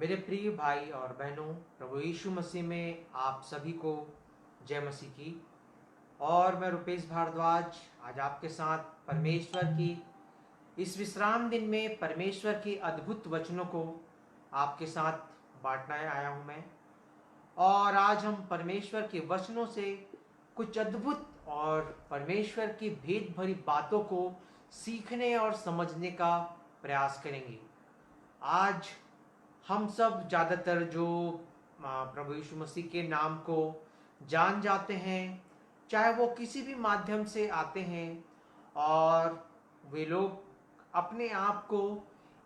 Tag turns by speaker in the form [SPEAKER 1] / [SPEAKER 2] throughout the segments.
[SPEAKER 1] मेरे प्रिय भाई और बहनों, प्रभु यीशु मसीह में आप सभी को जय मसीह की। और मैं रुपेश भारद्वाज आज आपके साथ परमेश्वर की इस विश्राम दिन में परमेश्वर के अद्भुत वचनों को आपके साथ बांटने आया हूं मैं। और आज हम परमेश्वर के वचनों से कुछ अद्भुत और परमेश्वर की भेद भरी बातों को सीखने और समझने का प्रयास करेंगे। आज हम सब ज़्यादातर जो प्रभु यीशु मसीह के नाम को जान जाते हैं, चाहे वो किसी भी माध्यम से आते हैं, और वे लोग अपने आप को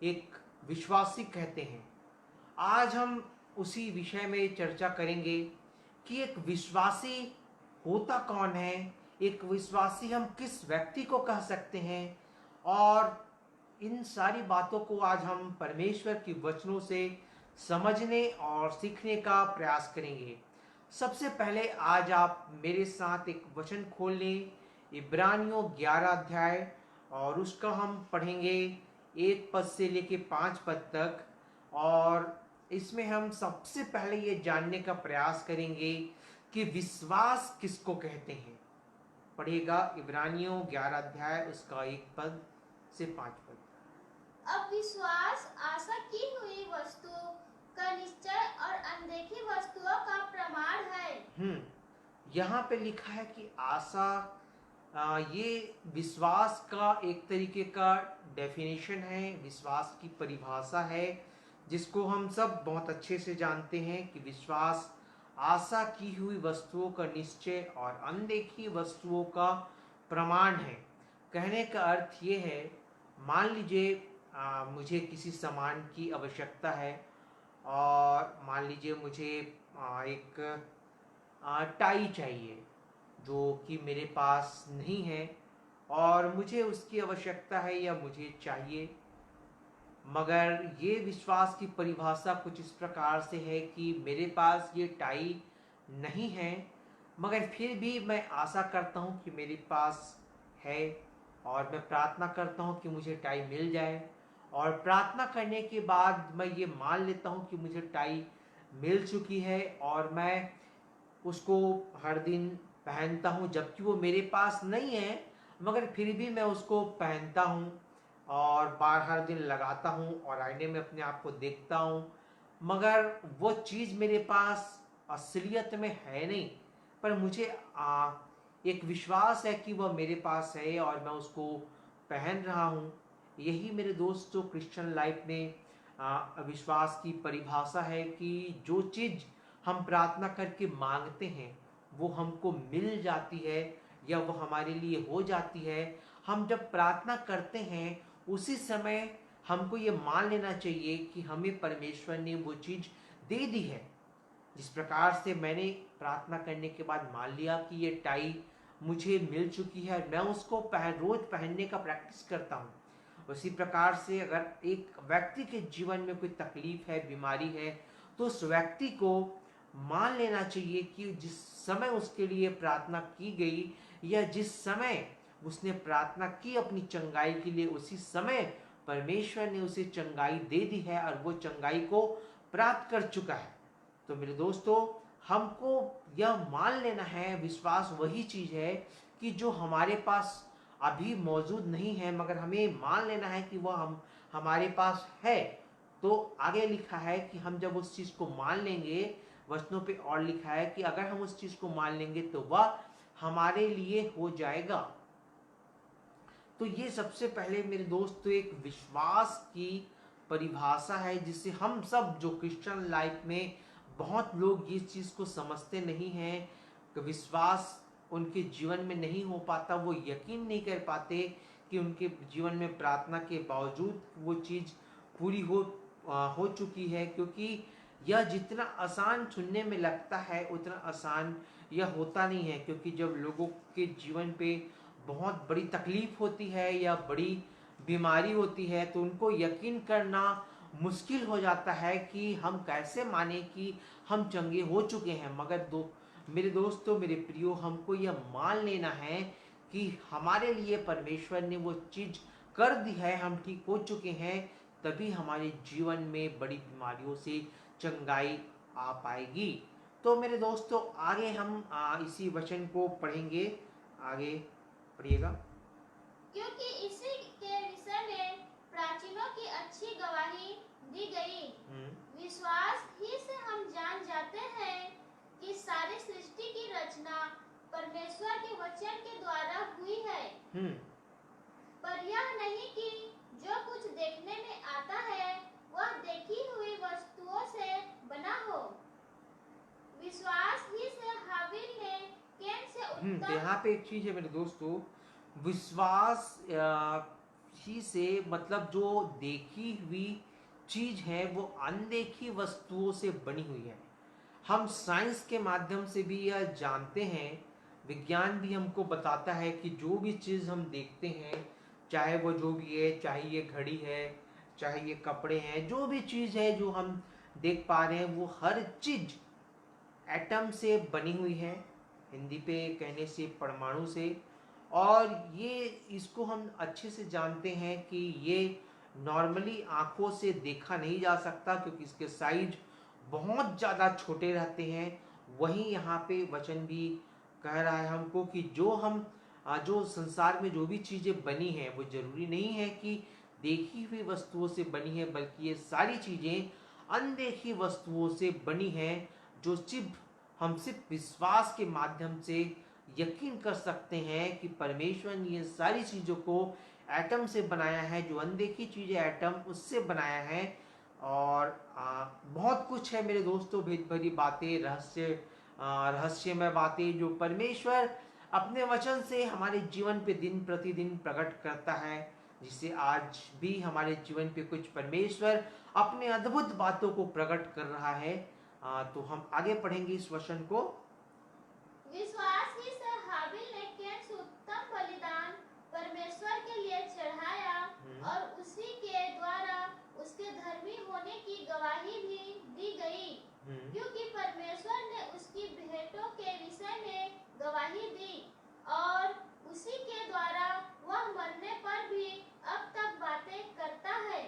[SPEAKER 1] एक विश्वासी कहते हैं। आज हम उसी विषय में चर्चा करेंगे कि एक विश्वासी होता कौन है, एक विश्वासी हम किस व्यक्ति को कह सकते हैं। और इन सारी बातों को आज हम परमेश्वर के वचनों से समझने और सीखने का प्रयास करेंगे। सबसे पहले आज आप मेरे साथ एक वचन खोल लें, इब्रानियों 11 अध्याय, और उसका हम पढ़ेंगे 1 पद से लेके 5 पद तक। और इसमें हम सबसे पहले ये जानने का प्रयास करेंगे कि विश्वास किसको कहते हैं। पढ़ेगा इब्रानियों 11 अध्याय, उसका 1 पद से 5 पद।
[SPEAKER 2] अब विश्वास आशा की हुई वस्तुओं का निश्चय और अनदेखी वस्तुओं का प्रमाण है।
[SPEAKER 1] यहाँ पे लिखा है कि आशा, ये विश्वास का एक तरीके का डेफिनेशन है, विश्वास की परिभाषा है, जिसको हम सब बहुत अच्छे से जानते हैं कि विश्वास आशा की हुई वस्तुओं का निश्चय और अनदेखी वस्तुओं का प्रमाण है। कहने का अर्थ ये है, मान लीजिए मुझे किसी सामान की आवश्यकता है, और मान लीजिए मुझे एक टाई चाहिए जो कि मेरे पास नहीं है, और मुझे उसकी आवश्यकता है या मुझे चाहिए। मगर ये विश्वास की परिभाषा कुछ इस प्रकार से है कि मेरे पास ये टाई नहीं है, मगर फिर भी मैं आशा करता हूँ कि मेरे पास है, और मैं प्रार्थना करता हूँ कि मुझे टाई मिल जाए। और प्रार्थना करने के बाद मैं ये मान लेता हूँ कि मुझे टाई मिल चुकी है, और मैं उसको हर दिन पहनता हूँ, जबकि वो मेरे पास नहीं है, मगर फिर भी मैं उसको पहनता हूँ और बार हर दिन लगाता हूँ और आईने में अपने आप को देखता हूँ। मगर वो चीज़ मेरे पास असलियत में है नहीं, पर मुझे एक विश्वास है कि वह मेरे पास है और मैं उसको पहन रहा हूँ। यही मेरे दोस्तों क्रिश्चियन लाइफ में विश्वास की परिभाषा है कि जो चीज़ हम प्रार्थना करके मांगते हैं वो हमको मिल जाती है, या वो हमारे लिए हो जाती है। हम जब प्रार्थना करते हैं उसी समय हमको ये मान लेना चाहिए कि हमें परमेश्वर ने वो चीज़ दे दी है। जिस प्रकार से मैंने प्रार्थना करने के बाद मान लिया कि ये टाई मुझे मिल चुकी है, मैं उसको रोज पहनने का प्रैक्टिस करता हूँ। उसी प्रकार से अगर एक व्यक्ति के जीवन में कोई तकलीफ है, बीमारी है, तो उस व्यक्ति को मान लेना चाहिए कि जिस समय उसके लिए प्रार्थना की गई, या जिस समय उसने प्रार्थना की अपनी चंगाई के लिए, उसी समय परमेश्वर ने उसे चंगाई दे दी है और वो चंगाई को प्राप्त कर चुका है। तो मेरे दोस्तों, हमको यह मान लेना है, विश्वास वही चीज़ है कि जो हमारे पास अभी मौजूद नहीं है, मगर हमें मान लेना है कि वह हमारे पास है। तो आगे लिखा है कि हम जब उस चीज़ को मान लेंगे, वचनों पे और लिखा है कि अगर हम उस चीज़ को मान लेंगे तो वह हमारे लिए हो जाएगा। तो ये सबसे पहले मेरे दोस्तों एक विश्वास की परिभाषा है, जिससे हम सब जो क्रिश्चियन लाइफ में बहुत लोग इस चीज़ को समझते नहीं हैं कि विश्वास उनके जीवन में नहीं हो पाता। वो यकीन नहीं कर पाते कि उनके जीवन में प्रार्थना के बावजूद वो चीज़ पूरी हो चुकी है, क्योंकि यह जितना आसान सुनने में लगता है उतना आसान यह होता नहीं है। क्योंकि जब लोगों के जीवन पे बहुत बड़ी तकलीफ होती है या बड़ी बीमारी होती है, तो उनको यकीन करना मुश्किल हो जाता है कि हम कैसे माने कि हम चंगे हो चुके हैं। मगर मेरे दोस्तों, मेरे प्रियो, हमको यह मान लेना है कि हमारे लिए परमेश्वर ने वो चीज़ कर दी है, हम ठीक हो चुके हैं। तभी हमारे जीवन में बड़ी बीमारियों से चंगाई आ पाएगी। तो मेरे दोस्तों आगे हम इसी वचन को पढ़ेंगे। आगे पढ़िएगा।
[SPEAKER 2] क्योंकि इसी के विषय में प्राचीनों की अच्छी गवाही दी गई। विश्वास ही से हम जान जाते हैं कि सारी सृष्टि की रचना परमेश्वर के वचन के द्वारा हुई है, पर यह नहीं कि जो कुछ देखने में आता है वह देखी हुई वस्तुओं से बना हो। विश्वास ही से हाबिल ने कैन से उत्तम।
[SPEAKER 1] यहाँ पे एक चीज है मेरे दोस्तों, विश्वास ही से मतलब जो देखी हुई चीज है वो अनदेखी वस्तुओं से बनी हुई है। हम साइंस के माध्यम से भी यह जानते हैं, विज्ञान भी हमको बताता है कि जो भी चीज़ हम देखते हैं, चाहे वो जो भी है, चाहे ये घड़ी है, चाहे ये कपड़े हैं, जो भी चीज़ है जो हम देख पा रहे हैं वो हर चीज़ एटम से बनी हुई है, हिंदी पे कहने से परमाणु से। और ये इसको हम अच्छे से जानते हैं कि ये नॉर्मली आंखों से देखा नहीं जा सकता क्योंकि इसके साइज बहुत ज़्यादा छोटे रहते हैं। वहीं यहाँ पे वचन भी कह रहा है हमको कि जो संसार में जो भी चीज़ें बनी हैं वो जरूरी नहीं है कि देखी हुई वस्तुओं से बनी है, बल्कि ये सारी चीज़ें अनदेखी वस्तुओं से बनी हैं, जो हम सिर्फ विश्वास के माध्यम से यकीन कर सकते हैं कि परमेश्वर ने ये सारी चीज़ों को एटम से बनाया है, जो अनदेखी चीज़ें एटम उससे बनाया है। और बहुत कुछ है मेरे दोस्तों, भेद भरी बातें, रहस्यमय बातें जो परमेश्वर अपने वचन से हमारे जीवन पे दिन प्रतिदिन प्रकट करता है, जिससे आज भी हमारे जीवन पे कुछ परमेश्वर अपने अद्भुत बातों को प्रकट कर रहा है। तो हम आगे पढ़ेंगे इस वचन को।
[SPEAKER 2] विश्वास ही से हाबिल ने कैन से उत्तम बलिदान परमेश्वर के लिए चढ़ाया और उसी के द्वारा उसके धर्मी होने की गवाही भी दी गई, क्योंकि परमेश्वर ने उसकी भेंटों के विषय में गवाही दी और उसी के द्वारा वह मरने पर भी अब तक बातें करता है।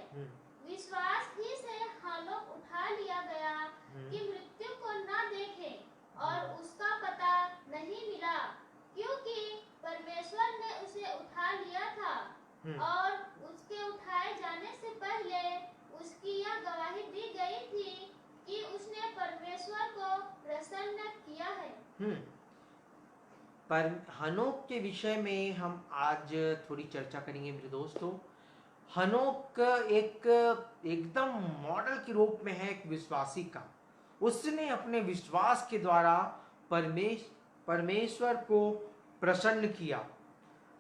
[SPEAKER 2] विश्वास ही से हानोक उठा लिया गया कि मृत्यु को न देखे और उसका पता नहीं मिला, क्योंकि परमेश्वर ने उसे उठा लिया था और उसके उठाए जाने से पहले उसकी यह गवाही दी गई थी कि उसने परमेश्वर को प्रसन्न किया है।
[SPEAKER 1] पर हनोक के विषय में हम आज थोड़ी चर्चा करेंगे मेरे दोस्तों। हनोक एकदम मॉडल के रूप में है एक विश्वासी का। उसने अपने विश्वास के द्वारा परमेश्वर को प्रसन्न किया।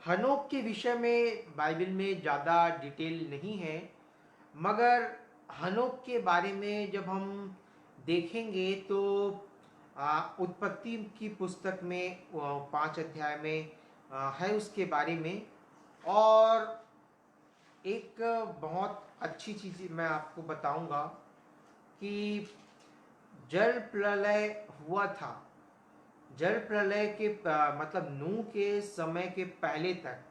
[SPEAKER 1] हनोक के विषय में बाइबल में ज़्यादा डिटेल नहीं है, मगर हनोक के बारे में जब हम देखेंगे तो उत्पत्ति की पुस्तक में 5 अध्याय में है उसके बारे में। और एक बहुत अच्छी चीज़ मैं आपको बताऊंगा कि जल प्रलय हुआ था। जल प्रलय के मतलब नूह के समय के पहले तक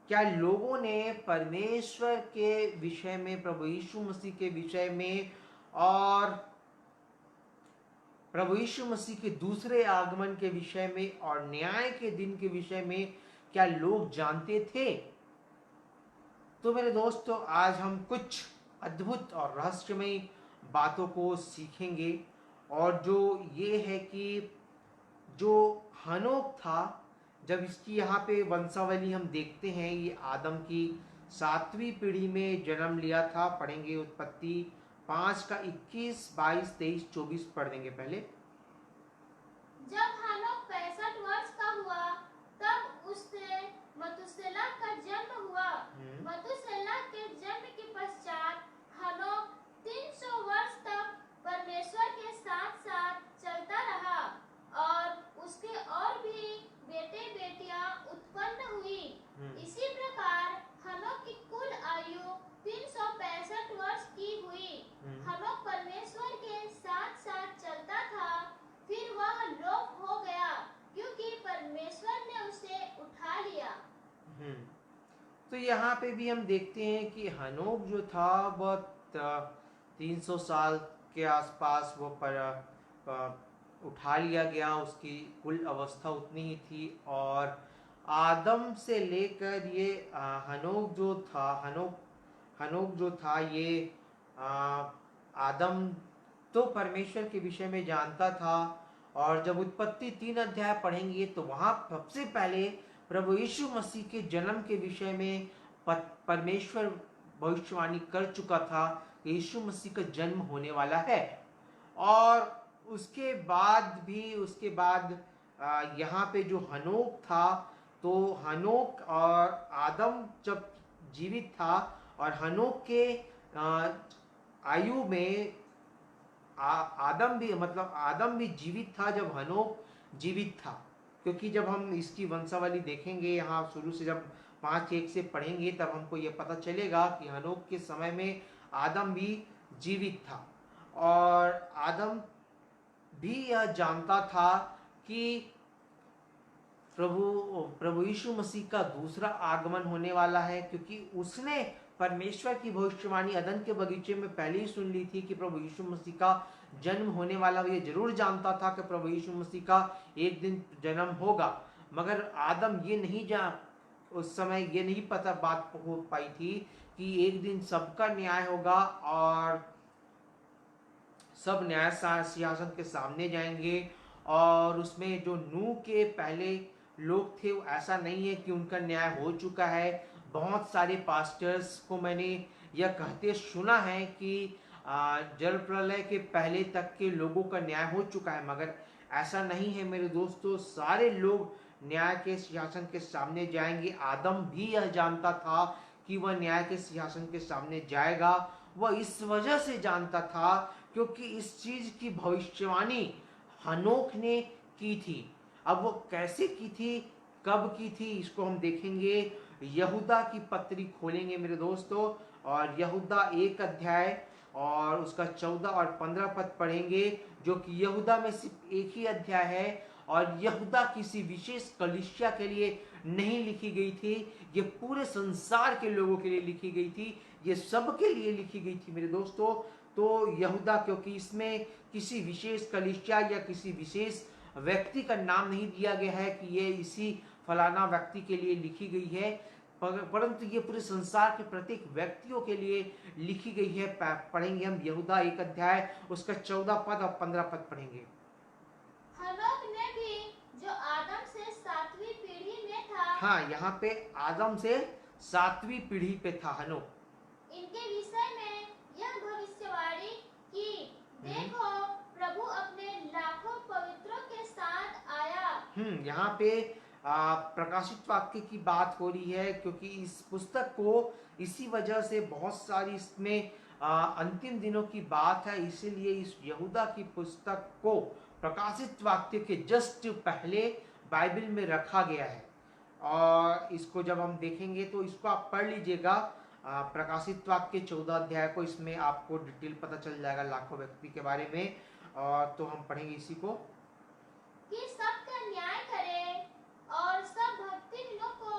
[SPEAKER 1] क्या लोगों ने परमेश्वर के विषय में, प्रभु यीशु मसीह के विषय में और प्रभु यीशु मसीह के दूसरे आगमन के विषय में और न्याय के दिन के विषय में क्या लोग जानते थे? तो मेरे दोस्तों आज हम कुछ अद्भुत और रहस्यमय बातों को सीखेंगे। और जो ये है कि जो हनोक था, जब इसकी यहाँ पे वंशावली हम देखते हैं, ये आदम की 7वीं पीढ़ी में जन्म लिया था। पढ़ेंगे उत्पत्ति 5 का 21, 22, 23, 24 पढ़ देंगे पहले।
[SPEAKER 2] जब हनोक 65 वर्ष का हुआ तब उससे मतुसेला का जन्म हुआ। मतुसेला के जन्म के पश्चात हनोक 300 वर्ष तक परमेश्वर के साथ साथ चलता रहा और उसके और भी बेटे बेटियां उत्पन्न हुई। इसी प्रकार हनोक की कुल आयु 365 वर्ष की हुई। हनोक परमेश्वर के साथ साथ चलता था, फिर वह लोप हो
[SPEAKER 1] यहाँ पे भी हम देखते हैं कि हनोक जो था वह 300 साल के आसपास वो उठा लिया गया, उसकी कुल अवस्था उतनी ही थी। और आदम से लेकर ये हनोक जो था, हनोक जो था ये आदम तो परमेश्वर के विषय में जानता था। और जब उत्पत्ति 3 अध्याय पढ़ेंगे तो वहां सबसे पहले प्रभु यीशु मसीह के जन्म के विषय में परमेश्वर भविष्यवाणी कर चुका था कि यीशु मसीह का जन्म होने वाला है। और उसके बाद यहाँ पे जो हनोक था, तो हनोक और आदम जब जीवित था, और हनोक के आयु में आदम भी जीवित था जब हनोक जीवित था। क्योंकि जब हम इसकी वंशावली देखेंगे यहाँ शुरू से, जब 5:1 से पढ़ेंगे, तब हमको ये पता चलेगा कि हनोक के समय में आदम भी जीवित था। और आदम भी यह जानता था कि प्रभु यीशु मसीह का दूसरा आगमन होने वाला है, क्योंकि उसने परमेश्वर की भविष्यवाणी अदन के बगीचे में पहले ही सुन ली थी कि प्रभु यीशु मसीह का जन्म होने वाला। ये जरूर जानता था कि प्रभु यीशु मसीह का एक दिन जन्म होगा, मगर आदम ये नहीं उस समय ये नहीं पता बात हो पाई थी कि एक दिन सबका न्याय होगा और सब न्याय सिंहासन के सामने जाएंगे। और उसमें जो नूह के पहले लोग थे, ऐसा नहीं है कि उनका न्याय हो चुका है। बहुत सारे पास्टर्स को मैंने यह कहते सुना है कि जल प्रलय के पहले तक के लोगों का न्याय हो चुका है, मगर ऐसा नहीं है मेरे दोस्तों। सारे लोग न्याय के सिंहासन के सामने जाएंगे। आदम भी यह जानता था कि वह न्याय के सिंहासन के सामने जाएगा। वह इस वजह से जानता था क्योंकि इस चीज की भविष्यवाणी हनोक ने की थी। अब वो कैसे की थी, कब की थी, इसको हम देखेंगे। यहूदा की पत्री खोलेंगे मेरे दोस्तों, और यहूदा 1 अध्याय और उसका 14 और 15 पद पढ़ेंगे, जो कि यहूदा में सिर्फ एक ही अध्याय है। और यहूदा किसी विशेष कलीसिया के लिए नहीं लिखी गई थी, ये पूरे संसार के लोगों के लिए लिखी गई थी, ये सबके लिए लिखी गई थी मेरे दोस्तों। तो यहूदा, क्योंकि इसमें किसी विशेष कलीसिया या किसी विशेष व्यक्ति का नाम नहीं दिया गया है कि ये इसी फलाना व्यक्ति के लिए लिखी गई है, परंतु ये पूरे संसार के प्रत्येक व्यक्तियों के लिए लिखी गई है। पढ़ेंगे हम यहूदा 1 अध्याय, उसका 14 पद और 15 पद पढ़ेंगे।
[SPEAKER 2] हनोक ने भी, जो आदम से 7वीं पीढ़ी में था,
[SPEAKER 1] हाँ, यहाँ पे आदम से 7वीं पीढ़ी पे था हनोक,
[SPEAKER 2] इनके विषय में यह भविष्यवाणी की, देखो प्रभु अपने लाखों पवित्रों के साथ आया।
[SPEAKER 1] यहाँ पे प्रकाशित वाक्य की बात हो रही है, क्योंकि इस पुस्तक को इसी वजह से बहुत सारी इसमें अंतिम दिनों की बात है, इसीलिए इस यहूदा की पुस्तक को प्रकाशित वाक्य के जस्ट पहले बाइबल में रखा गया है। और इसको जब हम देखेंगे तो इसको आप पढ़ लीजिएगा, प्रकाशित वाक्य 14 अध्याय को, इसमें आपको डिटेल पता चल जाएगा लाखों व्यक्ति के बारे में। और तो हम पढ़ेंगे इसी को,
[SPEAKER 2] कि सबका न्याय करे और सब भक्तिहीनों को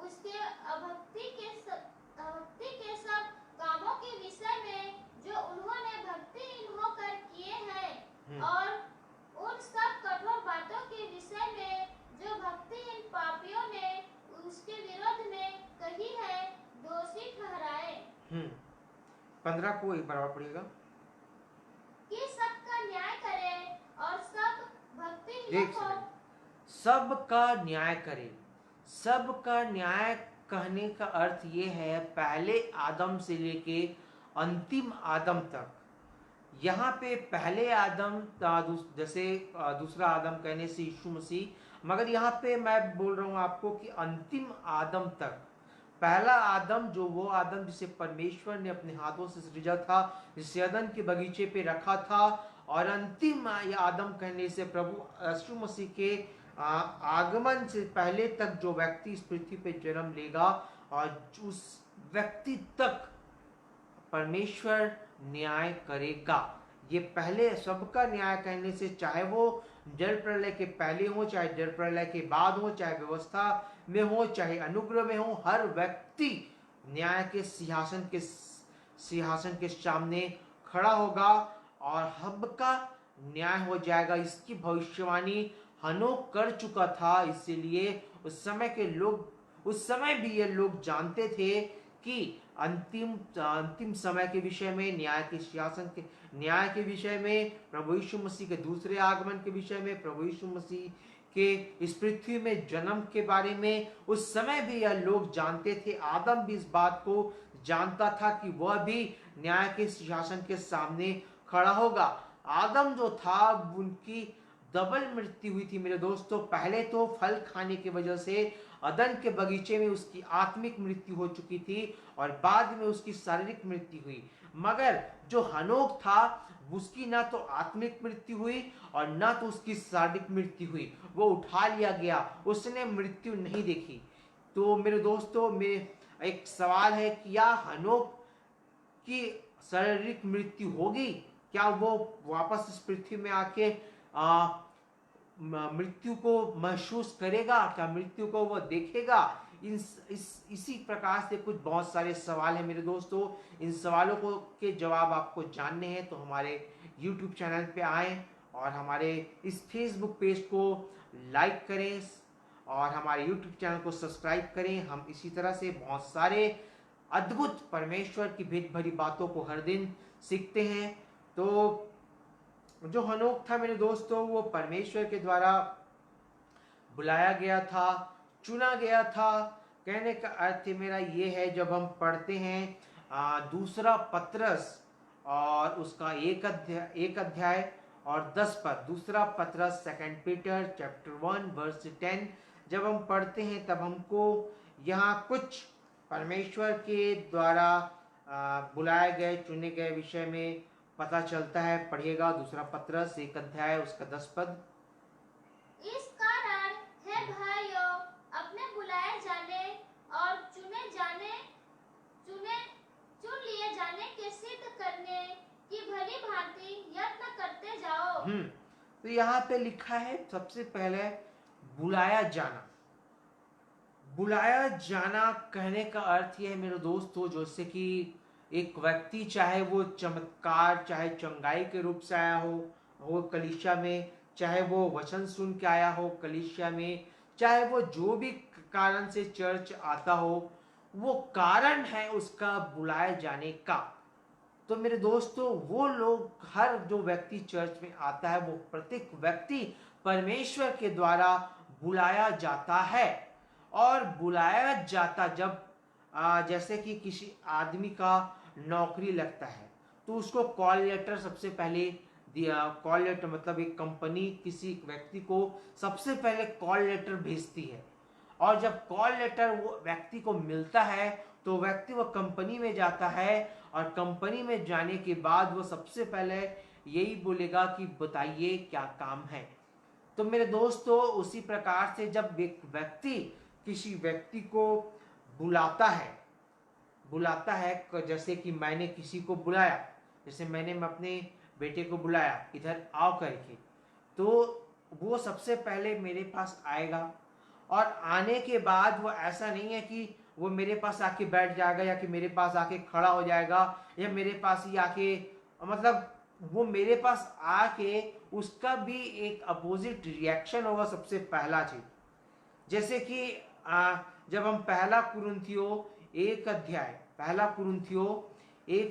[SPEAKER 2] उसके अभक्ति के सब कामों के विषय में जो उन्होंने भक्तिहीन होकर किए हैं, और उन सब कठोर बातों के विषय में जो भक्तिहीन पापियों ने उसके विरोध में कही है, दोषी ठहराए।
[SPEAKER 1] 15 को एक बार पढ़िएगा।
[SPEAKER 2] कि सबका न्याय करे और सब भक्तिहीनों को,
[SPEAKER 1] सबका न्याय करे। सबका न्याय कहने का अर्थ ये है, पहले आदम से लेके अंतिम आदम तक। यहाँ पे पहले आदम, जैसे दूसरा आदम कहने से यीशु मसीह, मगर यहाँ पे मैं बोल रहा हूँ आपको कि अंतिम आदम तक। पहला आदम, जो वो आदम जिसे परमेश्वर ने अपने हाथों से सृजा था, जिसे अदन के बगीचे पे रखा था, और अंतिम आदम कहने से प्रभु यीशु मसीह के आगमन से पहले तक जो व्यक्ति इस पृथ्वी पे जन्म लेगा, और उस व्यक्ति तक परमेश्वर न्याय करेगा। ये पहले सबका न्याय कहने से, चाहे वो जल प्रलय के पहले हो चाहे जल प्रलय के बाद हो, चाहे व्यवस्था में हो चाहे अनुग्रह में हो, हर व्यक्ति न्याय के सिंहासन के सामने खड़ा होगा और सबका न्याय हो जाएगा। इसकी भविष्यवाणी हनोक कर चुका था, इसीलिए उस समय भी ये लोग जानते थे कि अंतिम समय के विषय में, न्याय के विषय में, प्रभु यीशु मसीह के दूसरे आगमन के विषय में, प्रभु यीशु मसीह के इस पृथ्वी में जन्म के बारे में उस समय भी यह लोग जानते थे। आदम भी इस बात को जानता था कि वह भी न्याय के सिंहासन के सामने खड़ा होगा। आदम जो था उनकी डबल मृत्यु हुई थी मेरे दोस्तों। पहले तो फल खाने की वजह से अदन के बगीचे में उसकी आत्मिक मृत्यु हो चुकी थी और बाद में उसकी शारीरिक मृत्यु हुई। मगर जो हनोक था उसकी ना तो आत्मिक मृत्यु हुई और ना तो उसकी शारीरिक मृत्यु हुई, वो उठा लिया गया, उसने मृत्यु नहीं देखी। तो मेरे दोस्तों में एक सवाल है कि क्या हनोक की शारीरिक मृत्यु होगी? क्या वो वापस इस पृथ्वी में आके मृत्यु को महसूस करेगा? क्या मृत्यु को वो देखेगा? इसी प्रकार से कुछ बहुत सारे सवाल हैं मेरे दोस्तों। इन सवालों के जवाब आपको जानने हैं तो हमारे YouTube चैनल पे आएं और हमारे इस Facebook पेज को लाइक करें और हमारे YouTube चैनल को सब्सक्राइब करें। हम इसी तरह से बहुत सारे अद्भुत परमेश्वर की भेद भरी बातों को हर दिन सीखते हैं। तो जो हनोक था मेरे दोस्तों, वो परमेश्वर के द्वारा बुलाया गया था, चुना गया था। कहने का अर्थ मेरा ये है, जब हम पढ़ते हैं दूसरा पत्रस और उसका एक अध्याय और 10 पद, दूसरा पत्रस 2 पीटर चैप्टर 1 वर्स 10 जब हम पढ़ते हैं तब हमको यहाँ कुछ परमेश्वर के द्वारा बुलाए गए चुने गए विषय में पता चलता है। पढ़िएगा दूसरा पत्रस 1 अध्याय उसका 10 पद।
[SPEAKER 2] इस कारण हे भाइयों, अपने बुलाए जाने और चुन लिए जाने के सिद्ध करने की भली भांति यत्न करते जाओ।
[SPEAKER 1] तो यहाँ पे लिखा है सबसे पहले बुलाया जाना। बुलाया जाना कहने का अर्थ यह है मेरे दोस्तों, जैसे कि एक व्यक्ति चाहे वो चमत्कार चाहे चंगाई के रूप से आया हो कलीसिया में, चाहे वो वचन सुन के आया हो कलीसिया में, चाहे वो जो भी कारण से चर्च आता हो, वो कारण है उसका बुलाए जाने का। तो मेरे दोस्तों वो लोग, हर जो व्यक्ति चर्च में आता है वो प्रत्येक व्यक्ति परमेश्वर के द्वारा बुलाया जाता है। और बुलाया जाता जब जैसे कि किसी आदमी का नौकरी लगता है तो उसको कॉल लेटर सबसे पहले दिया। कॉल लेटर मतलब एक कंपनी किसी व्यक्ति को सबसे पहले कॉल लेटर भेजती है और जब कॉल लेटर वो व्यक्ति को मिलता है तो व्यक्ति वो कंपनी में जाता है और कंपनी में जाने के बाद वो सबसे पहले यही बोलेगा कि बताइए क्या काम है। तो मेरे दोस्तों उसी प्रकार से जब एक व्यक्ति किसी व्यक्ति को बुलाता है, जैसे कि मैंने किसी को बुलाया, जैसे मैंने अपने बेटे को बुलाया इधर आओ करके, तो वो सबसे पहले मेरे पास आएगा और आने के बाद वो ऐसा नहीं है कि वो मेरे पास आके बैठ जाएगा या कि मेरे पास आके खड़ा हो जाएगा या मेरे पास ही आके, मतलब वो मेरे पास आके उसका भी एक अपोजिट रिएक्शन होगा। सबसे पहला चीज जैसे कि जब हम पहला कुरिन्थियों एक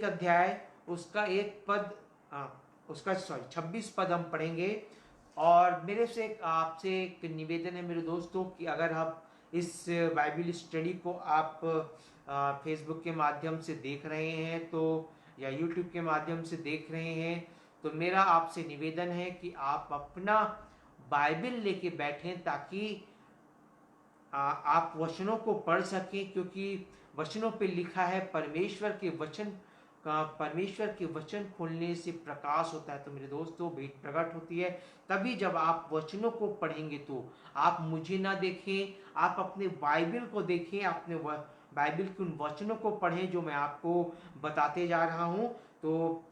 [SPEAKER 1] अध्याय उसका 26 पद हम पढ़ेंगे। और मेरे से आपसे एक निवेदन है मेरे दोस्तों कि अगर आप इस बाइबल स्टडी को आप फेसबुक के माध्यम से देख रहे हैं तो या यूट्यूब के माध्यम से देख रहे हैं तो मेरा आपसे निवेदन है कि आप अपना बाइबल लेके बैठें ताकि आप वचनों को पढ़ सकें, क्योंकि वचनों पे लिखा है परमेश्वर के वचन खोलने से प्रकाश होता है। तो मेरे दोस्तों भेद प्रकट होती है तभी जब आप वचनों को पढ़ेंगे। तो आप मुझे ना देखें, आप अपने बाइबल को देखें, अपने बाइबल के उन वचनों को पढ़ें जो मैं आपको बताते जा रहा हूँ। तो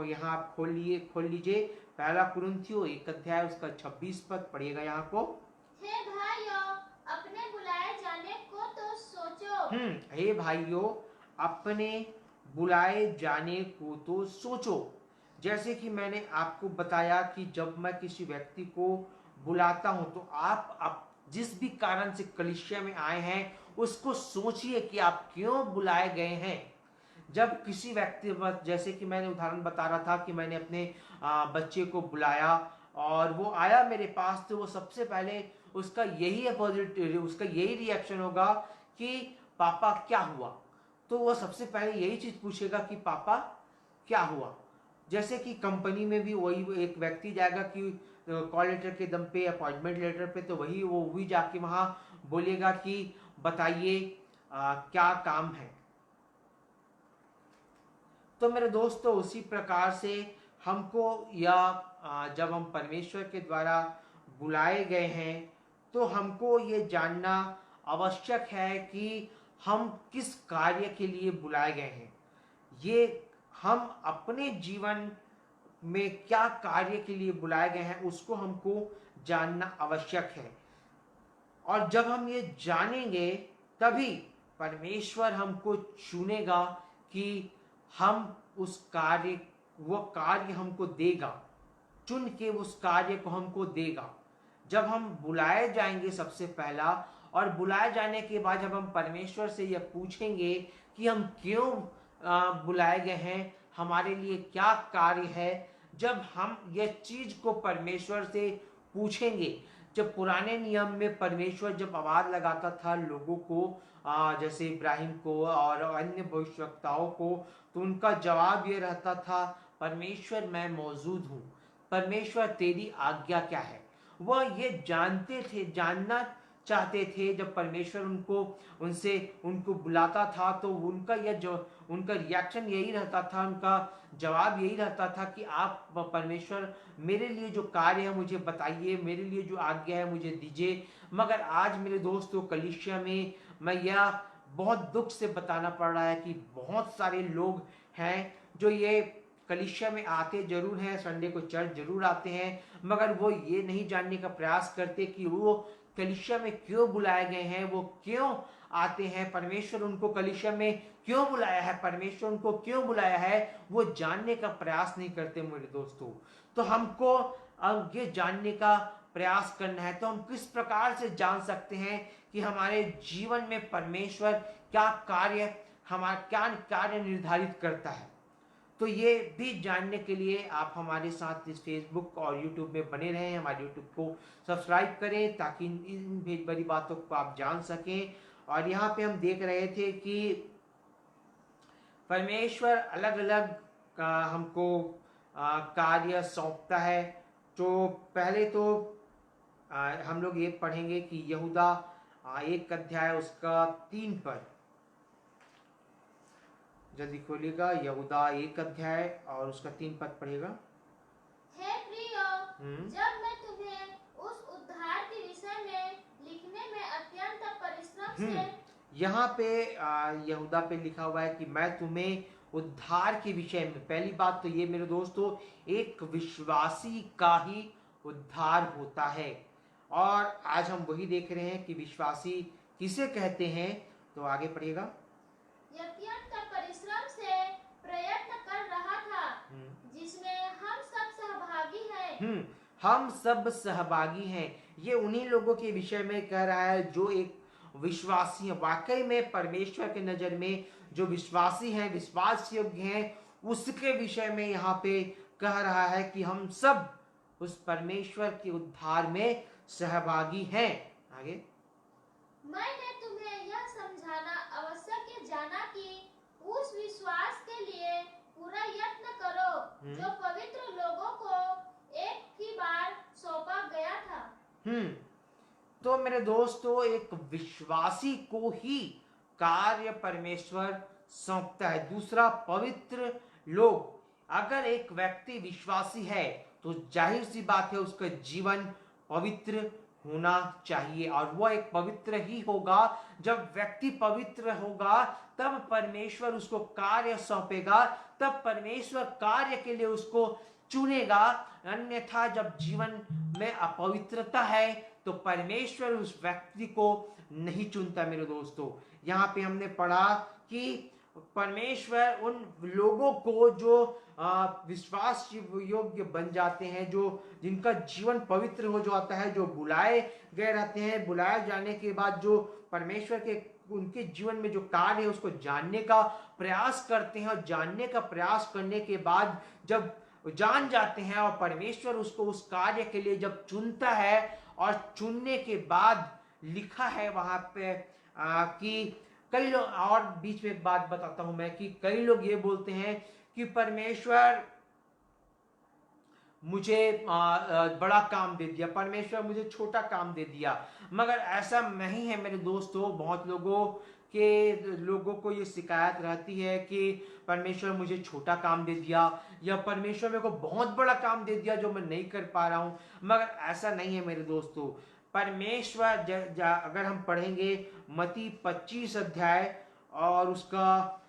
[SPEAKER 1] यहाँ आप खोल लीजिए पहला कुरिन्थियों 1 अध्याय उसका 26 पद पढ़िएगा यहाँ को।
[SPEAKER 2] हे भाइयों, अपने बुलाए जाने को तो सोचो।
[SPEAKER 1] हे भाइयों, अपने बुलाए जाने को तो सोचो। जैसे कि मैंने आपको बताया कि जब मैं किसी व्यक्ति को बुलाता हूं तो आप जिस भी कारण से कलीसिया में आए हैं उसको सोचिए कि आप क्यों बुलाए गए हैं। जब किसी व्यक्ति, जैसे कि मैंने उदाहरण बता रहा था कि मैंने अपने बच्चे को बुलाया और वो आया मेरे पास, तो वो सबसे पहले उसका यही अपोजिट, उसका यही रिएक्शन होगा कि पापा क्या हुआ। तो वो सबसे पहले यही चीज पूछेगा कि पापा क्या हुआ। जैसे कि कंपनी में भी वही एक व्यक्ति जाएगा कि कॉल लेटर के दम पे, अपॉइंटमेंट लेटर पे, तो वही वो भी जाके वहां बोलेगा कि बताइए क्या काम है। तो मेरे दोस्तों, उसी प्रकार से हमको या जब हम परमेश्वर के द्वारा बुलाए गए हैं तो हमको ये जानना आवश्यक है कि हम किस कार्य के लिए बुलाए गए हैं। ये हम अपने जीवन में क्या कार्य के लिए बुलाए गए हैं उसको हमको जानना आवश्यक है। और जब हम ये जानेंगे तभी परमेश्वर हमको चुनेगा कि हम उस कार्य, वो कार्य हमको देगा, चुन के उस कार्य को हमको देगा। जब हम बुलाए जाएंगे सबसे पहला, और बुलाए जाने के बाद जब हम परमेश्वर से यह पूछेंगे कि हम क्यों बुलाए गए हैं, हमारे लिए क्या कार्य है, जब हम यह चीज को परमेश्वर से पूछेंगे। जब पुराने नियम में परमेश्वर जब आवाज लगाता था लोगों को, जैसे इब्राहिम को और अन्य भविष्यवक्ताओं को, तो उनका जवाब ये रहता था, परमेश्वर मैं मौजूद हूँ, परमेश्वर तेरी आज्ञा क्या है। वह ये जानते थे, जानना चाहते थे। जब परमेश्वर उनको बुलाता था तो उनका उनका रिएक्शन यही रहता था, उनका जवाब यही रहता था कि आप परमेश्वर मेरे लिए जो कार्य है मुझे बताइए, मेरे लिए जो आज्ञा है मुझे दीजिए। मगर आज मेरे दोस्तों, कलीसिया में मैं यह बहुत दुख से बताना पड़ रहा है कि बहुत सारे लोग हैं जो ये कलीसिया में आते जरूर हैं, संडे को चर्च जरूर आते हैं, मगर वो ये नहीं जानने का प्रयास करते कि वो कलीसिया में क्यों बुलाए गए हैं, वो क्यों आते हैं, परमेश्वर उनको कलीसिया में क्यों बुलाया है, परमेश्वर उनको क्यों बुलाया है, वो जानने का प्रयास नहीं करते मेरे दोस्तों। तो हमको अब ये जानने का प्रयास करना है। तो हम किस प्रकार से जान सकते हैं कि हमारे जीवन में परमेश्वर क्या कार्य, हमारा क्या कार्य निर्धारित करता है। तो ये भी जानने के लिए आप हमारे साथ इस फेसबुक और यूट्यूब में बने रहें, हमारे यूट्यूब को सब्सक्राइब करें ताकि इन भेद भरी बातों को आप जान सकें। और यहाँ पे हम देख रहे थे कि परमेश्वर अलग अलग हमको कार्य सौंपता है। तो पहले तो हम लोग ये पढ़ेंगे कि यहूदा 1 अध्याय उसका 3 पद, जल्दी खोलिएगा, यहूदा 1 अध्याय और उसका 3 पद पढ़ेगा।
[SPEAKER 2] हे प्रियो, जब मैं तुम्हें उस उद्धार के विषय में लिखने में अत्यंत परिश्रम से,
[SPEAKER 1] यहाँ पे यहूदा पे लिखा हुआ है कि मैं तुम्हें उद्धार के विषय में, पहली बात तो ये मेरे दोस्तों, एक विश्वासी का ही उद्धार होता है। और आज हम वही देख रहे हैं कि विश्वासी किसे कहते हैं। तो आगे पढ़िएगा।
[SPEAKER 2] अत्यंत परिश्रम से प्रयत्न कर रहा था, जिसमें हम सब सहभागी हैं।
[SPEAKER 1] हम सब सहभागी हैं। ये उन्हीं लोगों के विषय में कह रहा है जो एक विश्वासी है। वाकई में परमेश्वर के नजर में जो विश्वासी हैं, विश्वास योग्य हैं, उसके विषय में यहाँ पे कह रहा है कि हम सब उस परमेश्वर के उद्धार में सहभागी हैं। आगे,
[SPEAKER 2] मैंने तुम्हें यह समझाना आवश्यक जाना कि उस विश्वास के लिए पूरा यत्न करो जो पवित्र लोगों को एक ही बार सौंपा गया था।
[SPEAKER 1] तो मेरे दोस्तों, एक विश्वासी को ही कार्य परमेश्वर सौंपता है। दूसरा, पवित्र लोग। अगर एक व्यक्ति विश्वासी है तो जाहिर सी बात है उसका जीवन पवित्र होना चाहिए, और वह एक पवित्र ही होगा। जब व्यक्ति पवित्र होगा तब परमेश्वर उसको कार्य सौंपेगा, तब परमेश्वर कार्य के लिए उसको चुनेगा। अन्यथा जब जीवन में अपवित्रता है तो परमेश्वर उस व्यक्ति को नहीं चुनता मेरे दोस्तों। यहाँ पे हमने पढ़ा कि परमेश्वर उन लोगों को जो विश्वास योग्य बन जाते हैं, जो जिनका जीवन पवित्र हो जाता है, जो बुलाए गए रहते हैं, बुलाए जाने के बाद जो परमेश्वर के उनके जीवन में जो कार्य है उसको जानने का प्रयास करते हैं, और जानने का प्रयास करने के बाद जब जान जाते हैं और परमेश्वर उसको उस कार्य के लिए जब चुनता है, और चुनने के बाद लिखा है वहां पे कि कई लोग, और बीच में एक बात बताता हूं मैं, कि कई लोग ये बोलते हैं कि परमेश्वर मुझे बड़ा काम दे दिया, परमेश्वर मुझे छोटा काम दे दिया। मगर ऐसा नहीं है मेरे दोस्तों। बहुत लोगों को ये शिकायत रहती है कि परमेश्वर मुझे छोटा काम दे दिया, या परमेश्वर मेरे को बहुत बड़ा काम दे दिया जो मैं नहीं कर पा रहा हूं। मगर ऐसा नहीं है मेरे दोस्तों। परमेश्वर अगर हम पढ़ेंगे मत्ती 25 अध्याय और उसका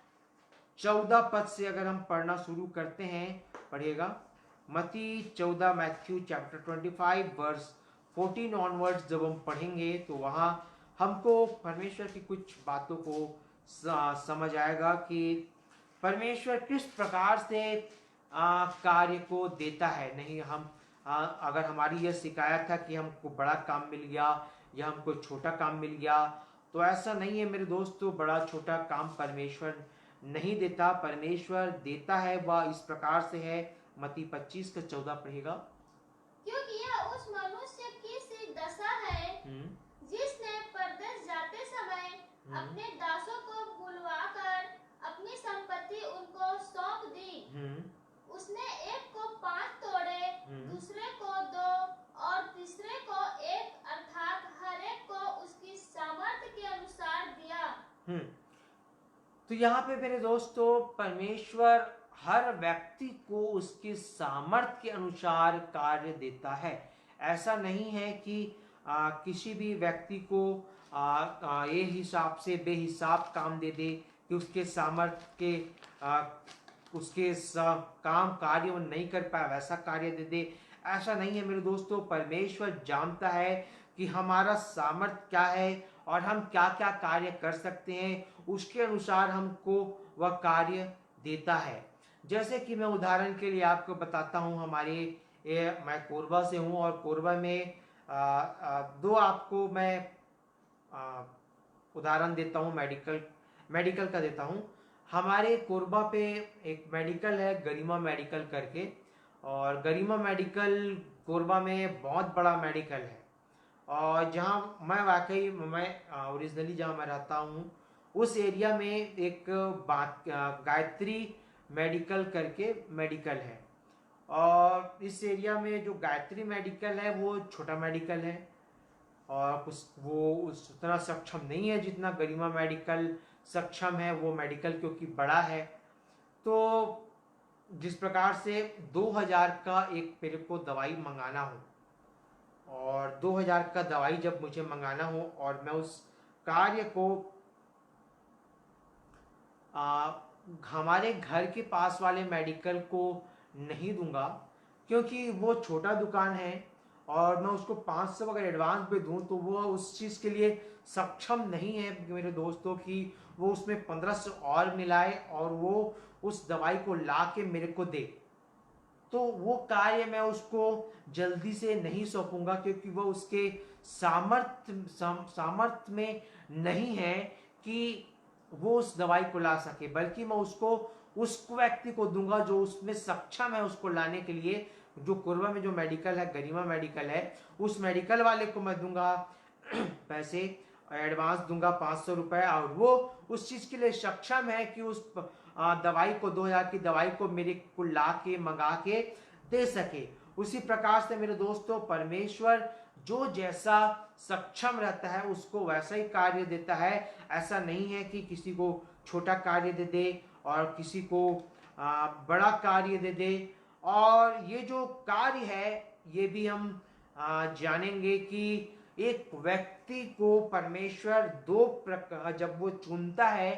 [SPEAKER 1] 14 पद से अगर हम पढ़ना शुरू करते हैं, पढ़िएगा मत्ती 14, मैथ्यू चैप्टर 25 वर्स 14 ऑनवर्ड्स जब हम पढ़ेंगे तो वहाँ हमको परमेश्वर की कुछ बातों को समझ आएगा कि परमेश्वर किस प्रकार से कार्य को देता है। नहीं हम अगर हमारी यह शिकायत है कि हमको बड़ा काम मिल गया या हमको छोटा काम मिल गया, तो ऐसा नहीं है मेरे दोस्तों। बड़ा छोटा काम परमेश्वर नहीं देता, परमेश्वर देता है वह इस प्रकार से है। मत्ती 25 का 14 पढ़ेगा।
[SPEAKER 2] क्योंकि यह उस मनुष्य की सी दशा है जिसने परदेश जाते समय अपने दासों को बुलवाकर अपनी संपत्ति उनको सौंप दी। उसने एक को 5 तोड़े, दूसरे को 2 और तीसरे को 1, अर्थात हर एक को उसकी सामर्थ्य के अनुसार दिया।
[SPEAKER 1] तो यहाँ पे मेरे दोस्तों परमेश्वर हर व्यक्ति को उसके सामर्थ्य के अनुसार कार्य देता है। ऐसा नहीं है कि किसी भी व्यक्ति को ये हिसाब से बेहिसाब काम दे दे कि उसके सामर्थ्य के उसके काम कार्य वो नहीं कर पाए वैसा कार्य दे दे। ऐसा नहीं है मेरे दोस्तों। परमेश्वर जानता है कि हमारा सामर्थ्य क्या है और हम क्या क्या कार्य कर सकते हैं, उसके अनुसार हमको वह कार्य देता है। जैसे कि मैं उदाहरण के लिए आपको बताता हूँ, मैं कोरबा से हूँ और कोरबा में दो आपको मैं उदाहरण देता हूँ, मेडिकल का देता हूँ। हमारे कोरबा पे एक मेडिकल है, गरिमा मेडिकल करके, और गरिमा मेडिकल कोरबा में बहुत बड़ा मेडिकल है। और जहाँ मैं ओरिजिनली जहाँ मैं रहता हूँ उस एरिया में एक गायत्री मेडिकल करके मेडिकल है, और इस एरिया में जो गायत्री मेडिकल है वो छोटा मेडिकल है और वो उतना सक्षम नहीं है जितना गरिमा मेडिकल सक्षम है। वो मेडिकल क्योंकि बड़ा है, तो जिस प्रकार से 2000 का एक मेरे को दवाई मंगाना हो, और 2000 का दवाई जब मुझे मंगाना हो और मैं उस कार्य को हमारे घर के पास वाले मेडिकल को नहीं दूंगा, क्योंकि वो छोटा दुकान है और मैं उसको 500 अगर एडवांस पे दूं तो वो उस चीज़ के लिए सक्षम नहीं है मेरे दोस्तों कि वो उसमें 1500 और मिलाए और वो उस दवाई को ला के मेरे को दे। तो वो कार्य मैं उसको जल्दी से नहीं सौंपूंगा, क्योंकि वो उसके सामर्थ्य में नहीं है कि वो उस दवाई को ला सके, बल्कि मैं उसको उस व्यक्ति को दूंगा जो उसमें सक्षम है उसको लाने के लिए। जो कोरबा में जो मेडिकल है, गरिमा मेडिकल है, उस मेडिकल वाले को मैं दूंगा पैसे, एडवांस दूंगा 500 रुपए, और वो उस चीज के लिए सक्षम है कि उस दवाई को 2000 की दवाई को मेरे को ला के मंगा के दे सके। उसी प्रकार से मेरे दोस्तों परमेश्वर जो जैसा सक्षम रहता है उसको वैसा ही कार्य देता है। ऐसा नहीं है कि किसी को छोटा कार्य दे दे और किसी को बड़ा कार्य दे दे। और ये जो कार्य है ये भी हम जानेंगे कि एक व्यक्ति को परमेश्वर जब वो चुनता है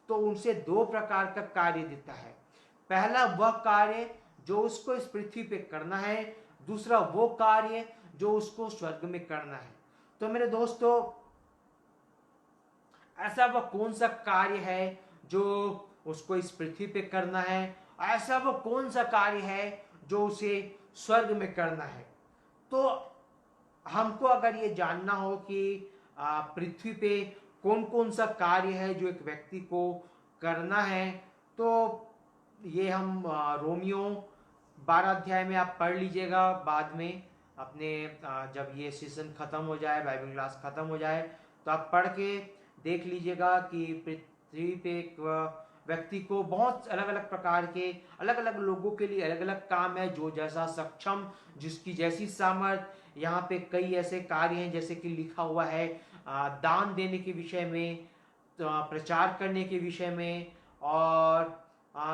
[SPEAKER 1] तो उनसे 2 प्रकार का कार्य देता है। पहला वह कार्य जो उसको इस पृथ्वी पे करना है, दूसरा वो कार्य जो उसको स्वर्ग में करना है। तो मेरे दोस्तों, ऐसा वह कौन सा कार्य है जो उसको इस पृथ्वी पे करना है, ऐसा वो कौन सा कार्य है जो उसे स्वर्ग में करना है। तो हमको अगर ये जानना हो कि पृथ्वी पे कौन कौन सा कार्य है जो एक व्यक्ति को करना है, तो ये हम रोमियो 12 अध्याय में आप पढ़ लीजिएगा बाद में अपने, जब ये सीजन खत्म हो जाए, बाइबल क्लास खत्म हो जाए, तो आप पढ़ के देख लीजिएगा कि पृथ्वी पे एक व्यक्ति को बहुत अलग अलग प्रकार के, अलग अलग लोगों के लिए अलग अलग काम है, जो जैसा सक्षम, जिसकी जैसी सामर्थ। यहाँ पे कई ऐसे कार्य हैं जैसे कि लिखा हुआ है दान देने के विषय में, प्रचार करने के विषय में, और